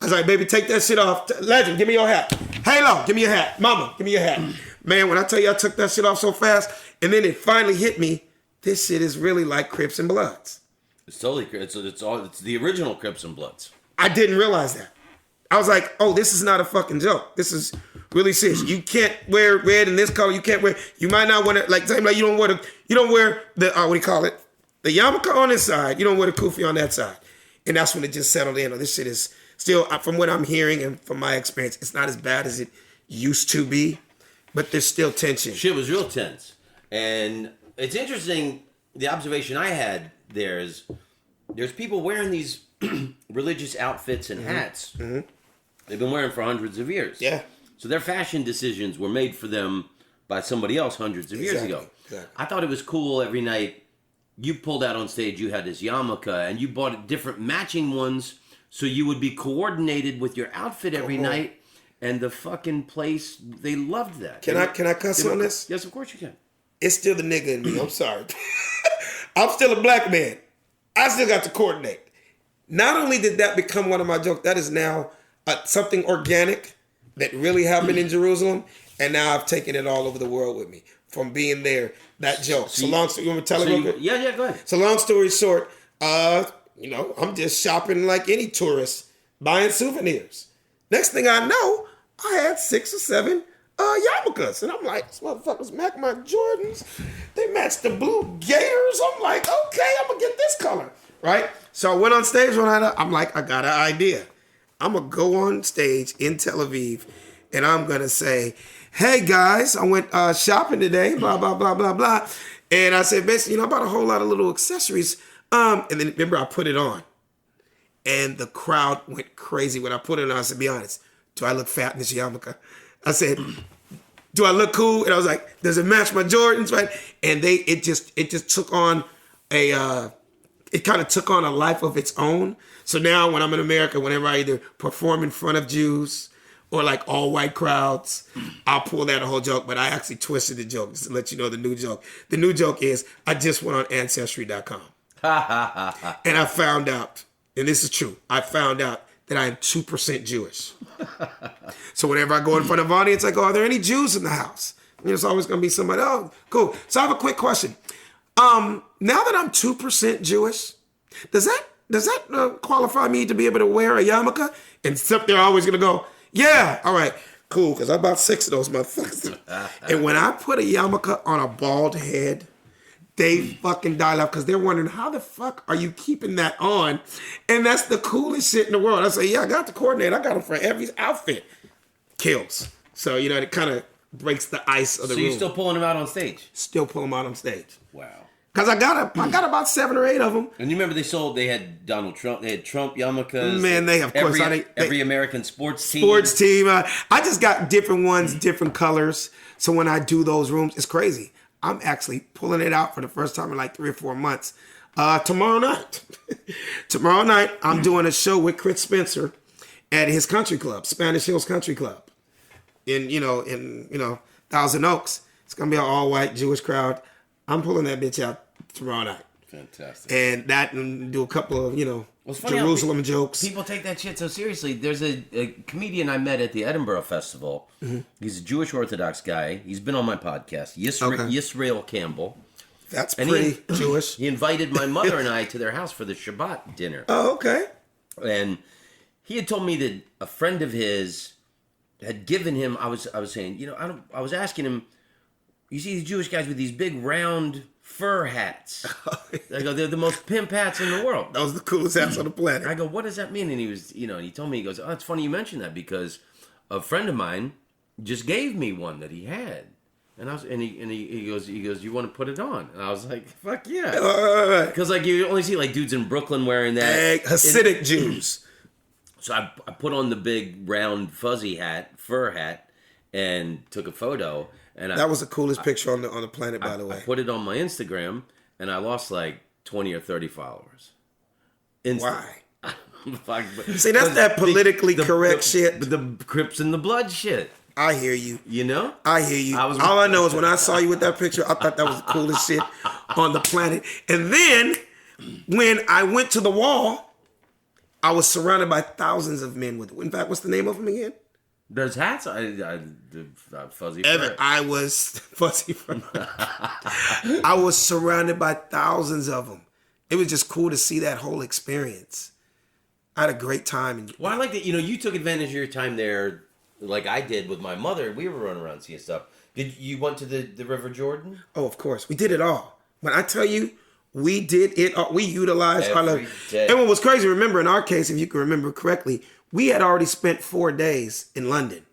I was like, baby, take that shit off. Legend, give me your hat. Halo, give me your hat. Mama, give me your hat. Man, when I tell you I took that shit off so fast, and then it finally hit me, this shit is really like Crips and Bloods. It's totally, it's the original Crips and Bloods. I didn't realize that. I was like, oh, this is not a fucking joke. This is really serious. You can't wear red in this color. You can't wear, you might not want to, like you don't wear the what do you call it? The yarmulke on this side. You don't wear the kufi on that side. And that's when it just settled in. Oh, this shit is still, from what I'm hearing and from my experience, it's not as bad as it used to be, but there's still tension. Shit was real tense. And it's interesting, the observation I had there is there's people wearing these religious outfits and hats. Mm-hmm. They've been wearing for hundreds of years. Yeah. So their fashion decisions were made for them by somebody else hundreds of years ago. Exactly. I thought it was cool every night you pulled out on stage, you had this yarmulke, and you bought different matching ones so you would be coordinated with your outfit every night. And the fucking place, they loved that. Can I cuss on this? Yes, of course you can. It's still the nigga in me. I'm sorry. I'm still a black man. I still got to coordinate. Not only did that become one of my jokes, that is now something organic that really happened in Jerusalem, and now I've taken it all over the world with me. From being there, that joke. So long story, you want me to tell it real quick? Yeah, go ahead. So long story short, I'm just shopping like any tourist, buying souvenirs. Next thing I know, I had 6 or 7 yarmulkes. And I'm like, this motherfuckers match my Jordans. They match the blue Gators. I'm like, okay, I'm going to get this color. Right? So I went on stage one night. I'm like, I got an idea. I'm going to go on stage in Tel Aviv and I'm going to say, hey guys, I went shopping today, blah, blah, blah, blah, blah. And I said, basically, I bought a whole lot of little accessories. And then remember, I put it on. And the crowd went crazy when I put it on. I said, be honest, do I look fat in this yarmulke? I said, do I look cool? And I was like, does it match my Jordans? Right? And it just took on it kind of took on a life of its own. So now when I'm in America, whenever I either perform in front of Jews or like all white crowds, I'll pull that a whole joke, but I actually twisted the joke just to let you know the new joke. The new joke is I just went on Ancestry.com. And I found out, and this is true, I found out that I am 2% Jewish. So whenever I go in front of an audience, I go, are there any Jews in the house? And there's always going to be somebody, oh, cool. So I have a quick question. Now that I'm 2% Jewish, does that qualify me to be able to wear a yarmulke? And they're always going to go, yeah, all right, cool, because I bought 6 of those motherfuckers. And when I put a yarmulke on a bald head, they fucking die laugh because they're wondering, how the fuck are you keeping that on? And that's the coolest shit in the world. I say, yeah, I got the coordinate. I got them for every outfit. Kills. So, it kind of breaks the ice of the room. So you're still pulling them out on stage? Still pull them out on stage. Wow. Because I got about 7 or 8 of them. And you remember they had Donald Trump, they had Trump yarmulkes. Man, they of course. Every American sports team. Sports team. I just got different ones, different colors. So when I do those rooms, it's crazy. I'm actually pulling it out for the first time in like 3 or 4 months. Tomorrow night. Tomorrow night, I'm doing a show with Chris Spencer at his country club, Spanish Hills Country Club. In Thousand Oaks. It's gonna be an all-white Jewish crowd. I'm pulling that bitch out tomorrow night. Fantastic. And do a couple of, funny Jerusalem jokes. People take that shit so seriously. There's a comedian I met at the Edinburgh Festival. Mm-hmm. He's a Jewish Orthodox guy. He's been on my podcast. Yisrael Campbell. That's pretty Jewish. He invited my mother and I to their house for the Shabbat dinner. Oh, okay. And he had told me that a friend of his had given him, I was saying, I was asking him, you see these Jewish guys with these big round fur hats. I go, they're the most pimp hats in the world. Those are the coolest hats on the planet. I go, what does that mean? And he was, and he told me, he goes, oh, it's funny you mentioned that because a friend of mine just gave me one that he had. And he goes, you want to put it on? And I was like, fuck yeah. Because you only see dudes in Brooklyn wearing that. Hasidic Jews. So I put on the big round fuzzy hat, fur hat, and took a photo. And that was the coolest picture on the planet, by the way. I put it on my Instagram, and I lost like 20 or 30 followers. Why? Like, see, that's that politically correct shit. The Crips and the Blood shit. I hear you. You know? I hear you. All I know is when I saw you with that picture, I thought that was the coolest shit on the planet. And then when I went to the wall, I was surrounded by thousands of men with. In fact, what's the name of them again? There's hats. Fuzzy. Evan, I was fuzzy. I was surrounded by thousands of them. It was just cool to see that whole experience. I had a great time. Well, I like that. You know, you took advantage of your time there, like I did with my mother. We were running around seeing stuff. You went to the River Jordan? Oh, of course, we did it all. When I tell you, we did it all. We utilized our love. And what was crazy, remember in our case, if you can remember correctly, we had already spent 4 days in London.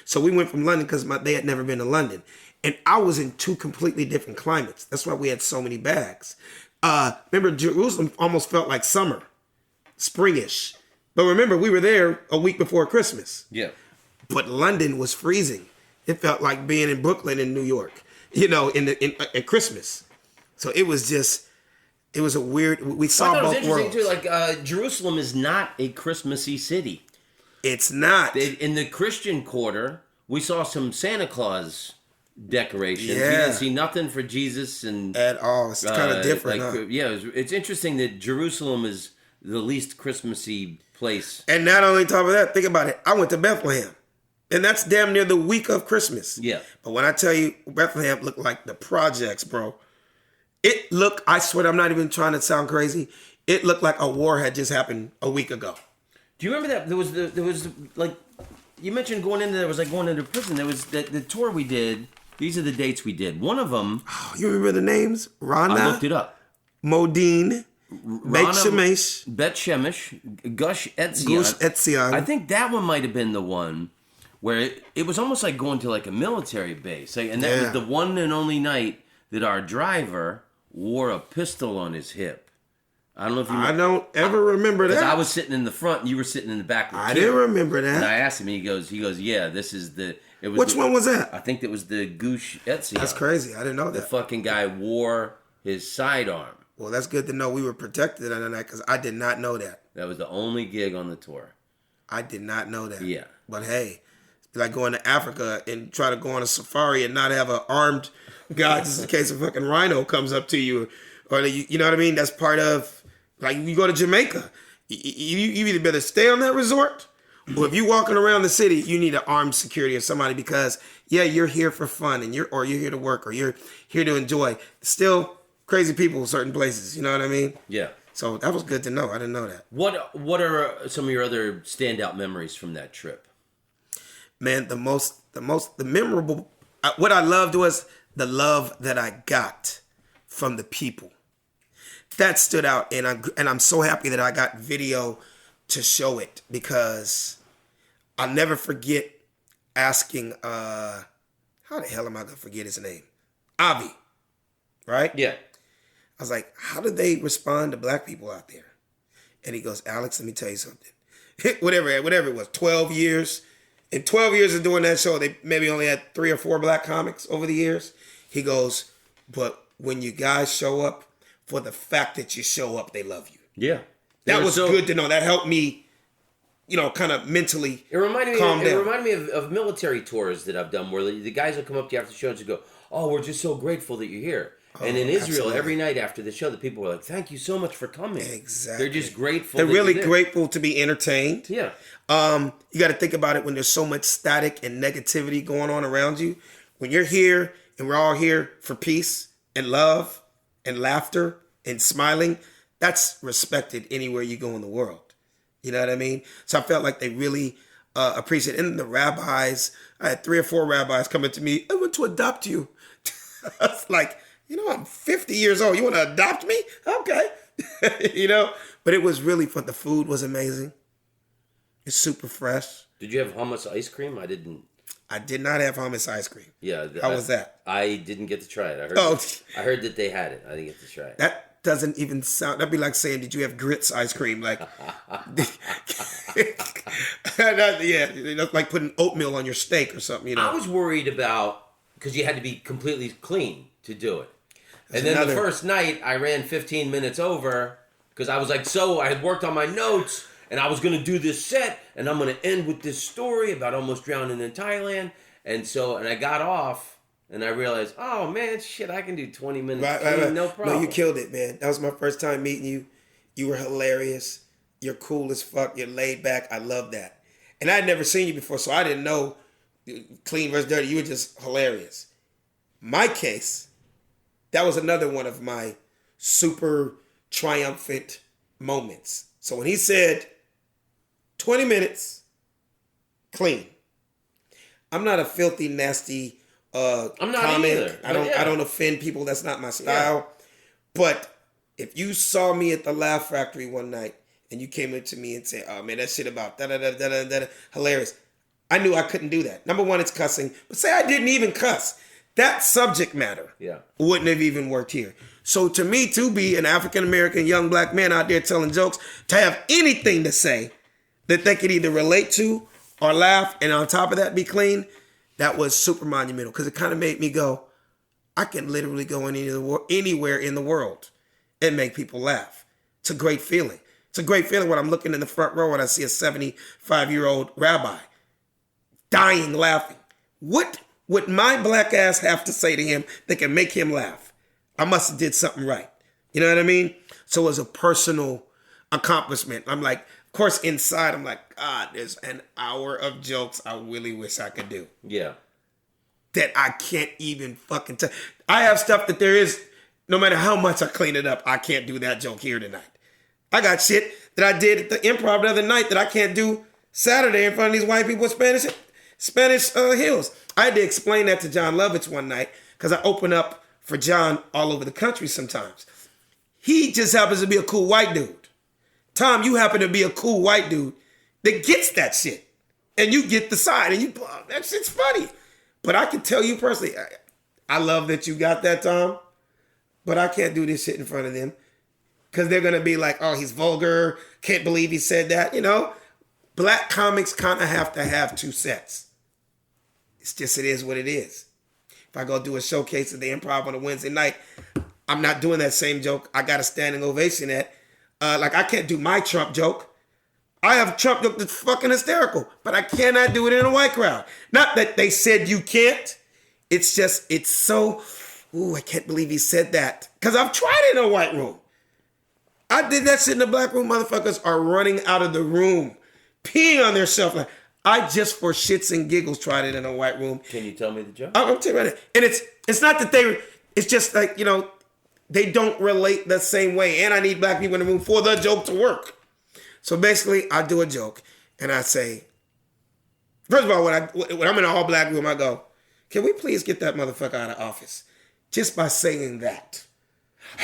So we went from London because they had never been to London, and I was in 2 completely different climates. That's why we had so many bags. Remember, Jerusalem almost felt like summer. Springish. But remember, we were there a week before Christmas. Yeah. But London was freezing. It felt like being in Brooklyn in New York, you know, at Christmas. So it was a weird, we saw both worlds. It was interesting too, like Jerusalem is not a Christmassy city. It's not. In the Christian quarter, we saw some Santa Claus decorations. Yeah. You didn't see nothing for Jesus and at all. It's kind of different, huh? Yeah, it's interesting that Jerusalem is the least Christmassy place. And not only top of that, think about it. I went to Bethlehem, and that's damn near the week of Christmas. Yeah. But when I tell you, Bethlehem looked like the projects, bro. It looked, I swear, I'm not even trying to sound crazy. It looked like a war had just happened a week ago. Do you remember that there was like, you mentioned going into prison. There was the tour we did. These are the dates we did. One of them. Oh, you remember the names? Rana. I looked it up. Modine. Bet Shemesh. Gush Etzion. I think that one might have been the one where it was almost like going to like a military base. And that was the one and only night that our driver wore a pistol on his hip. I don't know if you remember. I don't ever remember that. Because I was sitting in the front and you were sitting in the back. I didn't remember that. And I asked him, he goes, yeah, this is the... Which one was that? I think that was the Gush Etzion. That's crazy. I didn't know that. The fucking guy wore his sidearm. Well, that's good to know we were protected on that because I did not know that. That was the only gig on the tour. I did not know that. Yeah. But hey, it's like going to Africa and try to go on a safari and not have an armed guy just in case a fucking rhino comes up to you. Or, you know what I mean? That's part of, like, you go to Jamaica. You either better stay on that resort, or if you're walking around the city, you need an armed security or somebody because, yeah, you're here for fun and you're here to work or you're here to enjoy. Still... crazy people in certain places, you know what I mean? Yeah. So that was good to know. I didn't know that. What are some of your other standout memories from that trip? Man, the memorable. What I loved was the love that I got from the people. That stood out, and I'm so happy that I got video to show it because I'll never forget asking. How the hell am I gonna forget his name? Avi, right? Yeah. I was like, how did they respond to black people out there? And he goes, Alex, let me tell you something. whatever it was, 12 years. In 12 years of doing that show, they maybe only had 3 or 4 black comics over the years. He goes, but when you guys show up, for the fact that you show up, they love you. Yeah. That was good to know. That helped me, kind of mentally calm down. It reminded me of military tours that I've done where the guys will come up to you after the show and just go, oh, we're just so grateful that you're here. And in Israel, absolutely. Every night after the show, the people were like, thank you so much for coming. Exactly. They're just grateful. They're really grateful to be entertained. Yeah. You got to think about it when there's so much static and negativity going on around you. When you're here and we're all here for peace and love and laughter and smiling, that's respected anywhere you go in the world. You know what I mean? So I felt like they really appreciate it. And the rabbis, I had 3 or 4 rabbis coming to me, I want to adopt you. I was like, I'm 50 years old. You want to adopt me? Okay. But it was really fun. The food was amazing. It's super fresh. Did you have hummus ice cream? I didn't. I did not have hummus ice cream. Yeah. How was that? I didn't get to try it. I heard that they had it. I didn't get to try it. That doesn't even sound... That'd be like saying, did you have grits ice cream? Like, Yeah, it's like putting oatmeal on your steak or something, you know. I was worried about, because you had to be completely clean to do it. And then another- the first night, I ran 15 minutes over, because I was like, so I had worked on my notes, and I was going to do this set, and I'm going to end with this story about almost drowning in Thailand. And I got off, and I realized, oh man, shit, I can do 20 minutes clean, no problem. No, you killed it, man. That was my first time meeting you. You were hilarious. You're cool as fuck. You're laid back. I love that. And I'd never seen you before, so I didn't know clean versus dirty. You were just hilarious. My case, that was another one of my super triumphant moments. So when he said 20 minutes, clean. I'm not a filthy, nasty I'm not comic. either. I don't offend people. That's not my style. Yeah. But if you saw me at the Laugh Factory one night and you came up to me and said, "Oh man, that shit about da da da da da," hilarious, I knew I couldn't do that. Number one, it's cussing. But say I didn't even cuss, that subject matter wouldn't have even worked here. So to me, to be an African American young black man out there telling jokes, to have anything to say that they could either relate to or laugh, and on top of that be clean, that was super monumental, because it kind of made me go, I can literally go anywhere in the world and make people laugh. It's a great feeling. It's a great feeling when I'm looking in the front row and I see a 75-year-old rabbi dying laughing. What would my black ass have to say to him that can make him laugh? I must have did something right. You know what I mean? So it was a personal accomplishment. I'm like, of course, inside, I'm like, God, there's an hour of jokes I really wish I could do. Yeah. That I can't even fucking tell. I have stuff that there is, no matter how much I clean it up, I can't do that joke here tonight. I got shit that I did at the Improv the other night that I can't do Saturday in front of these white people with Spanish Hills. I had to explain that to John Lovitz one night, because I open up for John all over the country sometimes. He just happens to be a cool white dude. Tom, you happen to be a cool white dude that gets that shit. And you get the side, and that shit's funny. But I can tell you personally, I love that you got that, Tom, but I can't do this shit in front of them, because they're going to be like, oh, he's vulgar, can't believe he said that. You know, black comics kind of have to have two sets. It's just, it is what it is. If I go do a showcase at the Improv on a Wednesday night, I'm not doing that same joke I got a standing ovation at. Like, I can't do my Trump joke. I have a Trump joke that's fucking hysterical, but I cannot do it in a white crowd. Not that they said you can't. It's just, it's so, ooh, I can't believe he said that. Because I've tried it in a white room. I did that shit in the black room. Motherfuckers are running out of the room, peeing on themselves. Like, I just for shits and giggles tried it in a white room. Can you tell me the joke? I'm telling you right now. And it's not that it's just like, you know, they don't relate the same way. And I need black people in the room for the joke to work. So basically, I do a joke and I say, first of all, when I'm in an all black room, I go, can we please get that motherfucker out of office? Just by saying that. I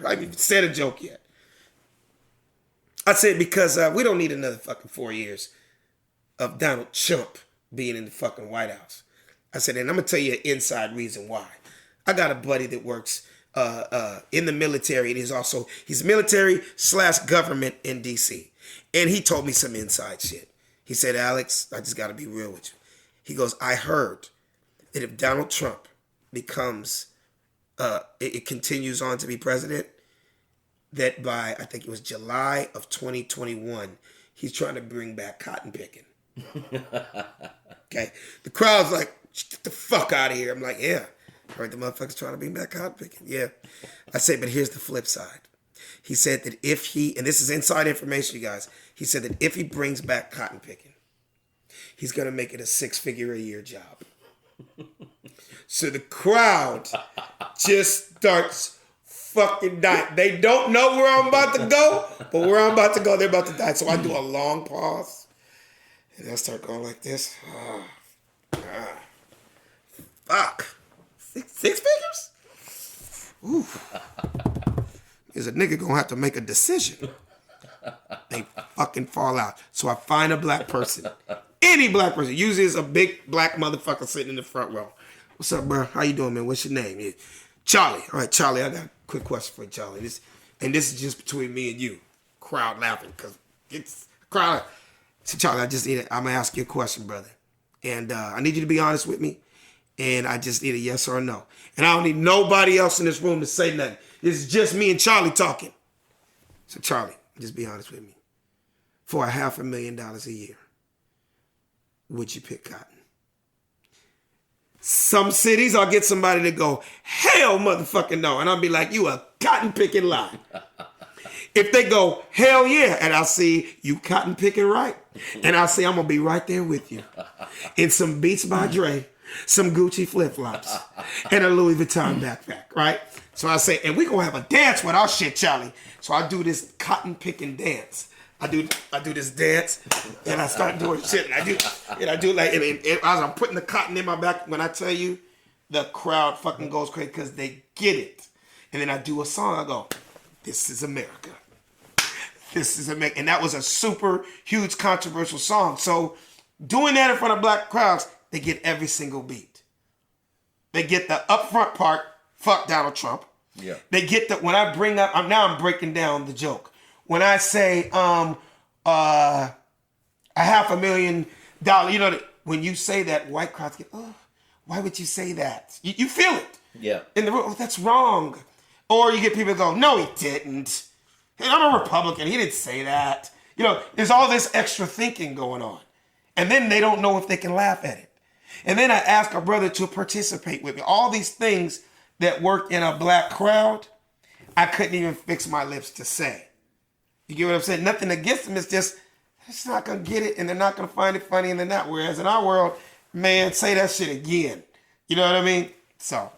haven't even said a joke yet. I said because we don't need another fucking 4 years of Donald Trump being in the fucking White House. I said, and I'm going to tell you an inside reason why. I got a buddy that works in the military, and he's military/government in DC. And he told me some inside shit. He said, Alex, I just got to be real with you. He goes, I heard that if Donald Trump becomes, it continues on to be president, that by, I think it was July of 2021, he's trying to bring back cotton picking. Okay. The crowd's like, get the fuck out of here. I'm like, yeah. Heard the motherfuckers trying to bring back cotton picking. Yeah. I said, but here's the flip side. He said that if he, and this is inside information, you guys, he said that if he brings back cotton picking, he's going to make it a 6-figure-a-year job. So the crowd just starts fucking dying. They don't know where I'm about to go, but where I'm about to go, they're about to die. So I do a long pause, and I start going like this. Fuck. Six figures? Ooh. Is a nigga gonna have to make a decision. They fucking fall out. So I find a black person. Any black person. Usually it's a big black motherfucker sitting in the front row. What's up, bro? How you doing, man? What's your name? Yeah. Charlie. All right, Charlie, I got a quick question for you, Charlie. This is just between me and you. Crowd laughing, because it's crowd. So Charlie, I'm gonna ask you a question, brother. And I need you to be honest with me. And I just need a yes or a no. And I don't need nobody else in this room to say nothing. It's just me and Charlie talking. So Charlie, just be honest with me. For $500,000 a year, would you pick cotton? Some cities I'll get somebody to go, hell motherfucking no. And I'll be like, you a cotton picking lie. If they go, hell yeah, and I'll see you cotton picking right. And I'll say, I'm going to be right there with you. In some Beats by Dre, some Gucci flip-flops, and a Louis Vuitton backpack, right? So I say, and we going to have a dance with our shit, Charlie. So I do this cotton picking dance. I do this dance, and I start doing shit, and I do like, and as I'm putting the cotton in my back, when I tell you, the crowd fucking goes crazy because they get it. And then I do a song, I go, this is America. This is America. And that was a super huge controversial song. So doing that in front of black crowds, they get every single beat. They get the upfront part, fuck Donald Trump. Yeah. They get the, when I bring up, I'm breaking down the joke. When I say $500,000, you know, when you say that, white crowds get, oh, why would you say that? You feel it. Yeah. In the room, oh, that's wrong. Or you get people go, no, he didn't. Hey, I'm a Republican. He didn't say that. You know, there's all this extra thinking going on. And then they don't know if they can laugh at it. And then I ask a brother to participate with me. All these things that work in a black crowd, I couldn't even fix my lips to say. You get what I'm saying? Nothing against them. It's just, it's not going to get it, and they're not going to find it funny, and they're not. Whereas in our world, man, say that shit again. You know what I mean? So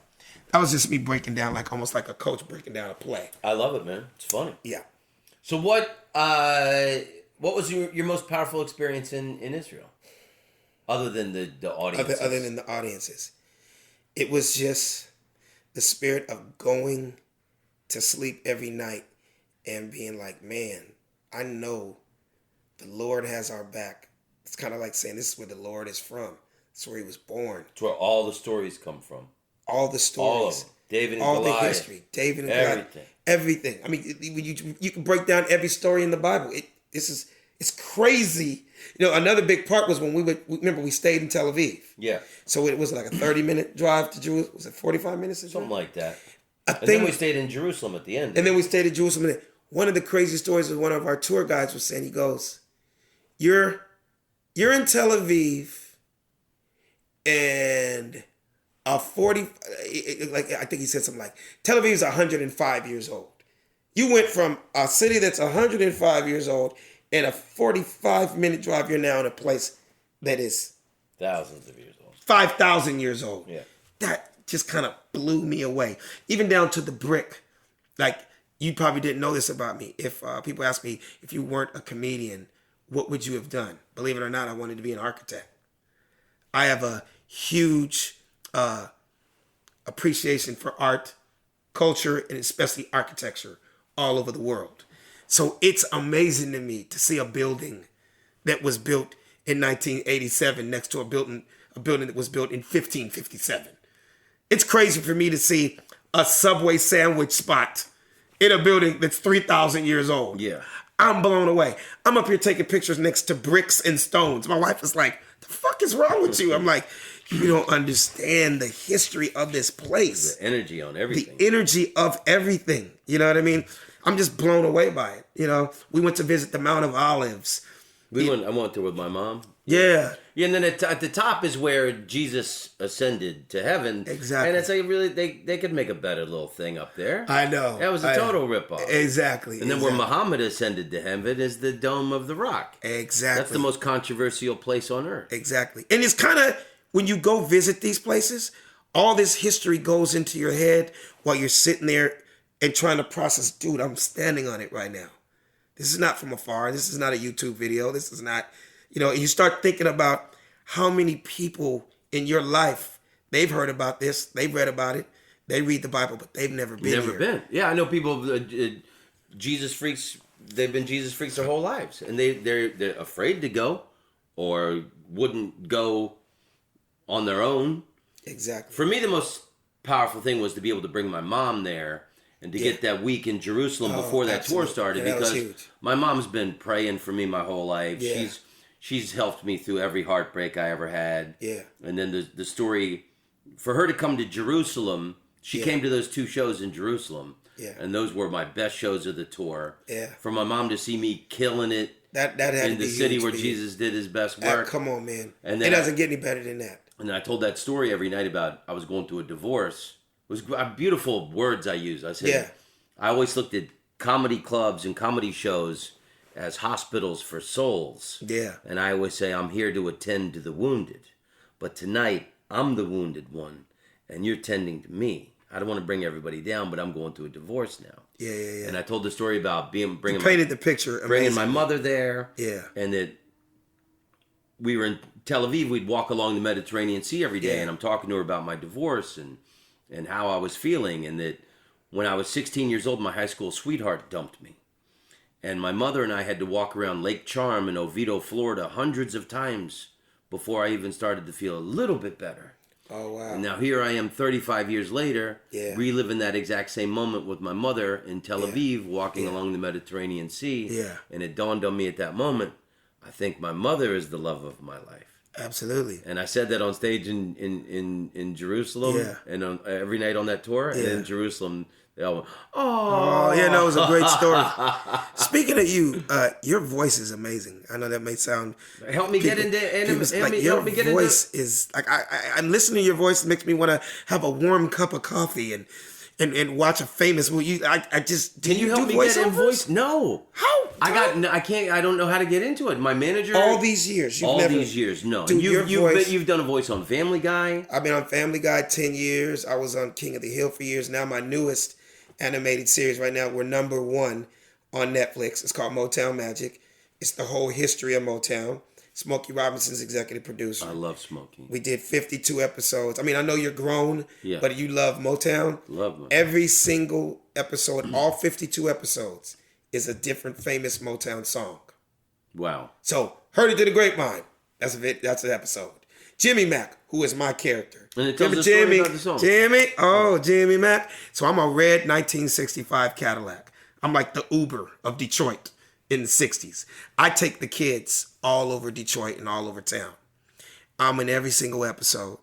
that was just me breaking down, like almost like a coach breaking down a play. I love it, man. It's funny. Yeah. So what was your most powerful experience in Israel? Other than the audiences? Other than the audiences. It was just the spirit of going to sleep every night and being like, man, I know the Lord has our back. It's kind of like saying this is where the Lord is from. It's where he was born. It's where all the stories come from. All the stories. All of them. David and all Goliath. The history. David and everything. Goliath. Everything. I mean, you can break down every story in the Bible. It's crazy. You know, another big part was when we stayed in Tel Aviv. Yeah. So it was like a 30-minute drive to Jerusalem. Was it 45 minutes? Something like that. And then we stayed in Jerusalem at the end. And then we stayed in Jerusalem. And one of the crazy stories was one of our tour guides was saying, he goes, you're in Tel Aviv and I think he said something like, Tel Aviv is 105 years old. You went from a city that's 105 years old and a 45-minute drive, you're now in a place that is thousands of years old. 5,000 years old. Yeah. That just kind of blew me away. Even down to the brick. Like, you probably didn't know this about me. If people ask me, if you weren't a comedian, what would you have done? Believe it or not, I wanted to be an architect. I have a huge appreciation for art, culture, and especially architecture all over the world. So it's amazing to me to see a building that was built in 1987 next to a building that was built in 1557. It's crazy for me to see a Subway sandwich spot in a building that's 3,000 years old. Yeah. I'm blown away. I'm up here taking pictures next to bricks and stones. My wife is like, the fuck is wrong with you? I'm like, you don't understand the history of this place. The energy on everything. The energy of everything. You know what I mean? I'm just blown away by it. You know, we went to visit the Mount of Olives. I went there with my mom. Yeah. Yeah, and then at the top is where Jesus ascended to heaven. Exactly. And it's like really, they could make a better little thing up there. I know. That was a total ripoff. Exactly. And then where Muhammad ascended to heaven is the Dome of the Rock. Exactly. That's the most controversial place on earth. Exactly. And it's kind of, when you go visit these places, all this history goes into your head while you're sitting there and trying to process, dude, I'm standing on it right now. This is not from afar. This is not a YouTube video. This is not, you know, and you start thinking about how many people in your life, they've heard about this, they've read about it, they read the Bible, but they've never been here. Yeah, I know people, Jesus freaks, they've been Jesus freaks their whole lives. And they're afraid to go or wouldn't go on their own. Exactly. For me, the most powerful thing was to be able to bring my mom there and to get that week in Jerusalem before that tour started, because my mom's been praying for me my whole life. Yeah. she's helped me through every heartbreak I ever had. Yeah. And then the story, for her to come to Jerusalem, she came to those 2 shows in Jerusalem. Yeah. And those were my best shows of the tour. Yeah. For my mom to see me killing it that had in to the be city huge where for you. Jesus did his best work. Come on, man. And It then doesn't get any better than that. And I told that story every night about I was going through a divorce. It was beautiful words I used. I said, I always looked at comedy clubs and comedy shows as hospitals for souls. Yeah. And I always say, I'm here to attend to the wounded. But tonight, I'm the wounded one, and you're tending to me. I don't want to bring everybody down, but I'm going through a divorce now. Yeah. And I told the story about bringing the picture, bringing my mother there. Yeah. And that we were in Tel Aviv. We'd walk along the Mediterranean Sea every day, and I'm talking to her about my divorce and how I was feeling, and that when I was 16 years old, my high school sweetheart dumped me. And my mother and I had to walk around Lake Charm in Oviedo, Florida, hundreds of times before I even started to feel a little bit better. Oh, wow. And now here I am 35 years later, reliving that exact same moment with my mother in Tel Aviv, walking along the Mediterranean Sea. Yeah. And it dawned on me at that moment, I think my mother is the love of my life. Absolutely. And I said that on stage in Jerusalem, and every night on that tour, and in Jerusalem, they all went, oh. Yeah, no, it was a great story. Speaking of you, your voice is amazing. I know that may sound... Help me get into... Your voice is... Like, I'm listening to your voice. It makes me want to have a warm cup of coffee and watch a famous movie. I just... Can you help me get in voice? No. How? I can't... I don't know how to get into it. My manager... All these years. These years, no. Dude, You've done a voice on Family Guy. I've been on Family Guy 10 years. I was on King of the Hill for years. Now my newest animated series right now, we're #1 on Netflix. It's called Motown Magic. It's the whole history of Motown. Smokey Robinson's executive producer. I love Smokey. We did 52 episodes. I mean, I know you're grown, yeah, but you love Motown. Love Motown. Every single episode, all 52 episodes, is a different famous Motown song. Wow. So, Heard It to the Grapevine. That's an episode. Jimmy Mack, who is my character. And it tells the story about the song. Jimmy Mack. So I'm a red 1965 Cadillac. I'm like the Uber of Detroit in the 60s. I take the kids all over Detroit and all over town. I'm in every single episode.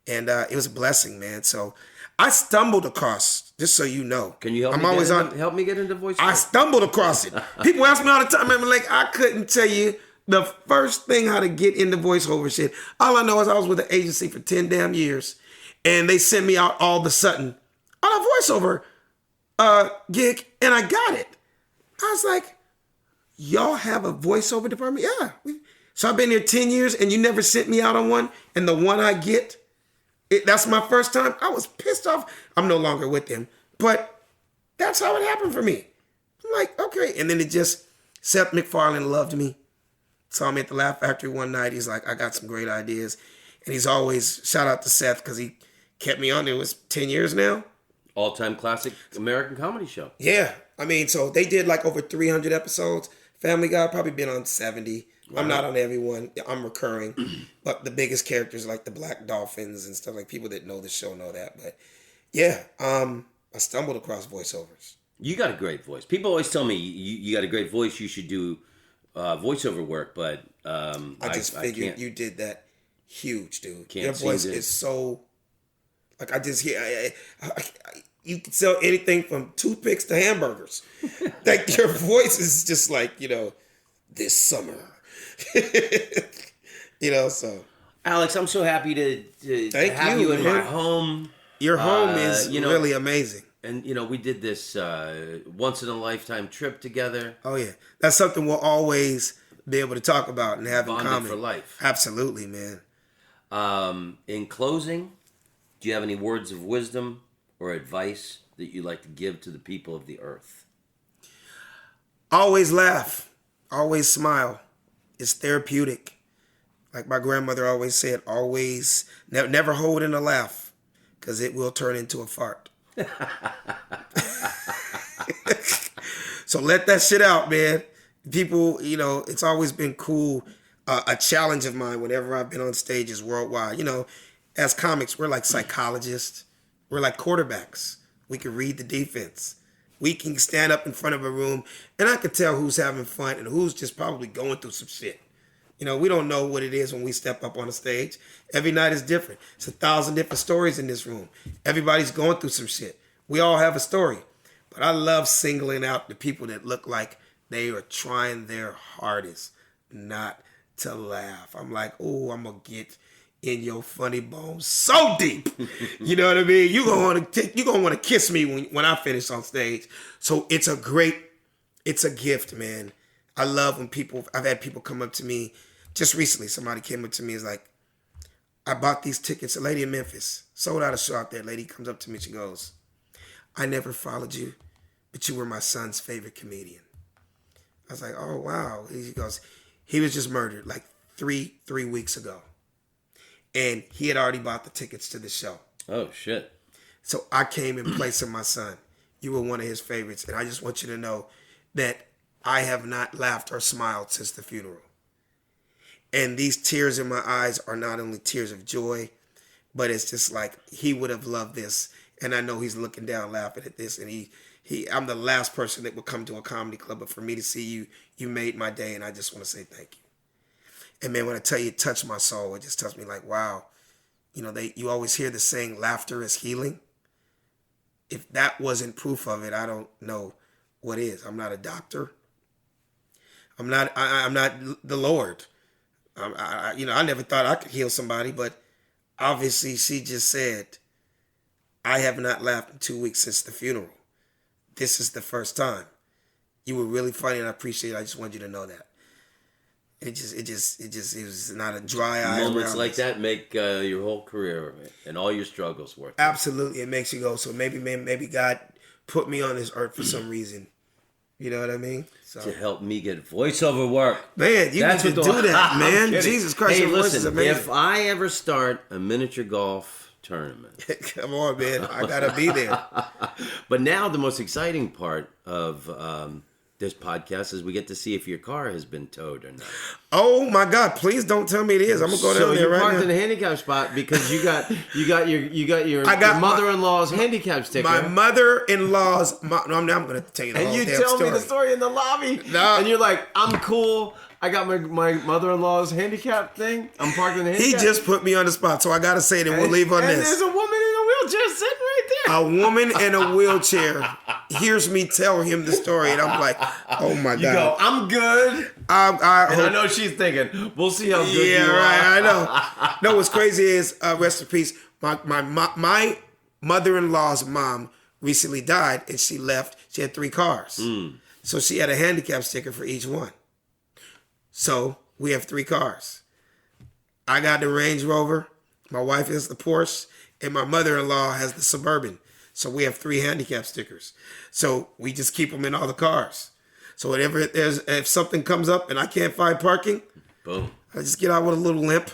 And it was a blessing, man. So I stumbled across, just so you know. Can you help me get into voice? I stumbled across it. People ask me all the time, I'm like, I couldn't tell you the first thing how to get into voiceover shit. All I know is I was with an agency for 10 damn years, and they sent me out all of a sudden on a voiceover gig, and I got it. I was like, y'all have a voiceover department? Yeah. So I've been here 10 years, and you never sent me out on one, and the one I get, that's my first time. I was pissed off. I'm no longer with them, but that's how it happened for me. I'm like, okay. And then it just, Seth MacFarlane loved me. Saw me at the Laugh Factory one night. He's like, I got some great ideas. And he's always, shout out to Seth, because he kept me on there. It was 10 years now. All-time classic American comedy show. Yeah. I mean, so they did like over 300 episodes. Family Guy probably been on 70. Wow. I'm not on every one. I'm recurring. But the biggest characters like the Black Dolphins and stuff, like people that know the show know that. But yeah, I stumbled across voiceovers. You got a great voice. People always tell me, you got a great voice, you should do voiceover work, but I just figured you did that huge, dude. Your voice is so, like, I just hear, you can sell anything from toothpicks to hamburgers. Like, your voice is just like, this summer. So. Alex, I'm so happy to have you in my home. Your home is really amazing. And, we did this once-in-a-lifetime trip together. Oh, yeah. That's something we'll always be able to talk about and have Bonded in common. For life. Absolutely, man. In closing, do you have any words of wisdom or advice that you'd like to give to the people of the earth? Always laugh. Always smile. It's therapeutic. Like my grandmother always said, always, never hold in a laugh, because it will turn into a fart. So let that shit out, man. People, it's always been cool. A challenge of mine whenever I've been on stages worldwide. As comics, we're like psychologists. We're like quarterbacks. We can read the defense. We can stand up in front of a room and I can tell who's having fun and who's just probably going through some shit. You know, we don't know what it is when we step up on a stage. Every night is different. It's 1,000 different stories in this room. Everybody's going through some shit. We all have a story. But I love singling out the people that look like they are trying their hardest not to laugh. I'm like, oh, I'm going to get in your funny bones so deep. You know what I mean? You're going to want to kiss me when I finish on stage. So it's a gift, man. I love when I've had people come up to me. Just recently, somebody came up to me and is like, I bought these tickets. A lady in Memphis sold out a show out there. Lady comes up to me. She goes, I never followed you, but you were my son's favorite comedian. I was like, oh, wow. He goes, he was just murdered like three weeks ago. And he had already bought the tickets to the show. Oh, shit. So I came in place of my son. You were one of his favorites. And I just want you to know that I have not laughed or smiled since the funeral. And these tears in my eyes are not only tears of joy, but it's just like he would have loved this. And I know he's looking down laughing at this. And I'm the last person that would come to a comedy club. But for me to see you, you made my day. And I just want to say thank you. And man, when I tell you it touched my soul, it just touched me like, wow. You know, you always hear the saying, laughter is healing. If that wasn't proof of it, I don't know what is. I'm not a doctor. I'm not the Lord. I never thought I could heal somebody, but obviously she just said, I have not laughed in 2 weeks since the funeral. This is the first time. You were really funny and I appreciate it. I just wanted you to know that. It was not a dry eye. Moments like that make your whole career and all your struggles worth it. Absolutely. It makes you go, so maybe God put me on this earth for some reason. You know what I mean? So. To help me get voiceover work. Man, you need to do that, man. Jesus Christ, hey, your voice listen, is amazing. if I ever start a miniature golf tournament. Come on, man. I got to be there. But now the most exciting part of this podcast is we get to see if your car has been towed or not. Oh, my God. Please don't tell me it is. I'm going to go down there right now. So you parked in a handicap spot because you got your mother-in-law's handicap sticker. My mother-in-law's... I'm going to tell you the whole damn story. And you tell me the story in the lobby. No. And you're like, I'm cool. I got my mother-in-law's handicap thing. I'm parked in the handicap. He just put me on the spot, so I got to say it, and we'll leave on this. And there's a woman in a wheelchair sitting right there. A woman in a wheelchair hears me tell him the story, and I'm like, oh, my God. You go, I'm good. I know she's thinking, we'll see how good you are. Yeah, right, I know. No, what's crazy is, rest in peace, my mother-in-law's mom recently died, and she left. She had 3 cars. So she had a handicap sticker for each one. So we have 3 cars. I got the Range Rover, my wife has the Porsche, and my mother-in-law has the Suburban. So we have 3 handicap stickers. So we just keep them in all the cars. So if something comes up and I can't find parking, boom, I just get out with a little limp.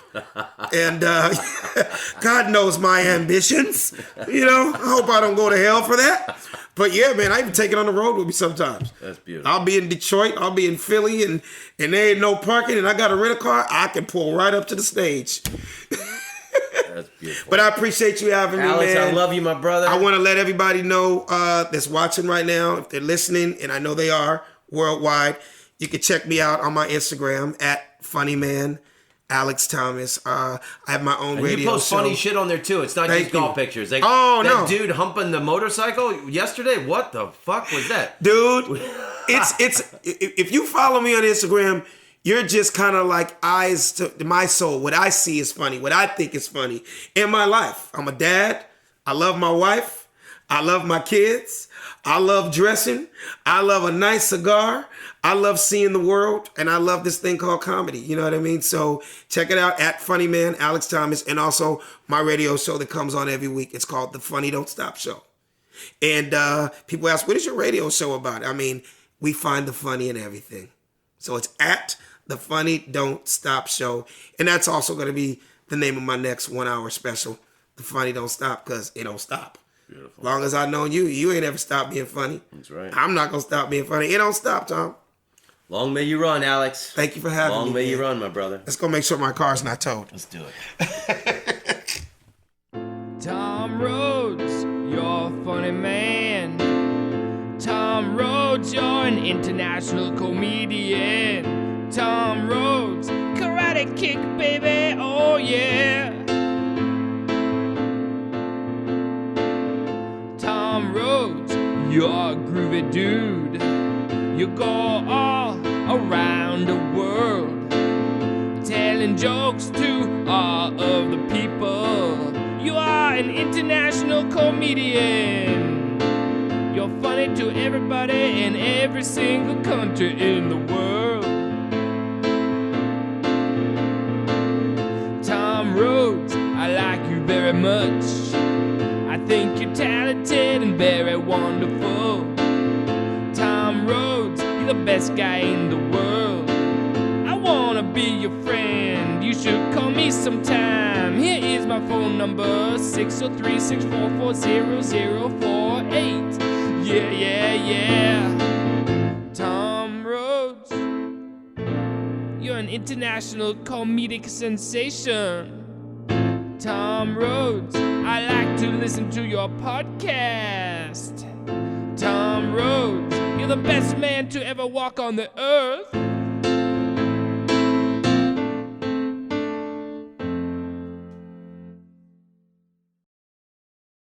And God knows my ambitions. You know, I hope I don't go to hell for that. But yeah, man, I even take it on the road with me sometimes. That's beautiful. I'll be in Detroit, I'll be in Philly, and there ain't no parking, and I got to rent a car. I can pull right up to the stage. That's beautiful. But I appreciate you having me, Alex, man. I love you, my brother. I want to let everybody know that's watching right now, if they're listening, and I know they are worldwide, you can check me out on my Instagram at Funnyman Alex Thomas. I have my own radio show. You post funny shit on there too. It's not just golf pictures. Like, that dude humping the motorcycle yesterday. What the fuck was that, dude? It's if you follow me on Instagram, you're just kind of like eyes to my soul. What I see is funny. What I think is funny in my life. I'm a dad. I love my wife. I love my kids. I love dressing. I love a nice cigar. I love seeing the world, and I love this thing called comedy. You know what I mean? So check it out at Funnyman Alex Thomas, and also my radio show that comes on every week. It's called The Funny Don't Stop Show. And people ask, what is your radio show about? I mean, we find the funny in everything. So it's at The Funny Don't Stop Show, and that's also going to be the name of my next 1-hour special, The Funny Don't Stop, because it don't stop. Beautiful. Long as I've known you, you ain't ever stopped being funny. That's right. I'm not going to stop being funny. It don't stop, Tom. Long may you run, Alex. Thank you for having me. Long may you run, my brother. Let's go make sure my car's not towed. Let's do it. Tom Rhodes, you're a funny man. Tom Rhodes, you're an international comedian. Tom Rhodes, correct. body kick, baby, oh yeah. Tom Rhodes, you're a groovy dude. You go all around the world, telling jokes to all of the people. You are an international comedian. You're funny to everybody in every single country in the world. Tom Rhodes, I like you very much. I think you're talented and very wonderful. Tom Rhodes, you're the best guy in the world. I wanna be your friend, you should call me sometime. Here is my phone number, 603-644-0048. Yeah, yeah, yeah. Tom Rhodes, you're an international comedic sensation. Tom Rhodes, I like to listen to your podcast. Tom Rhodes, you're the best man to ever walk on the earth.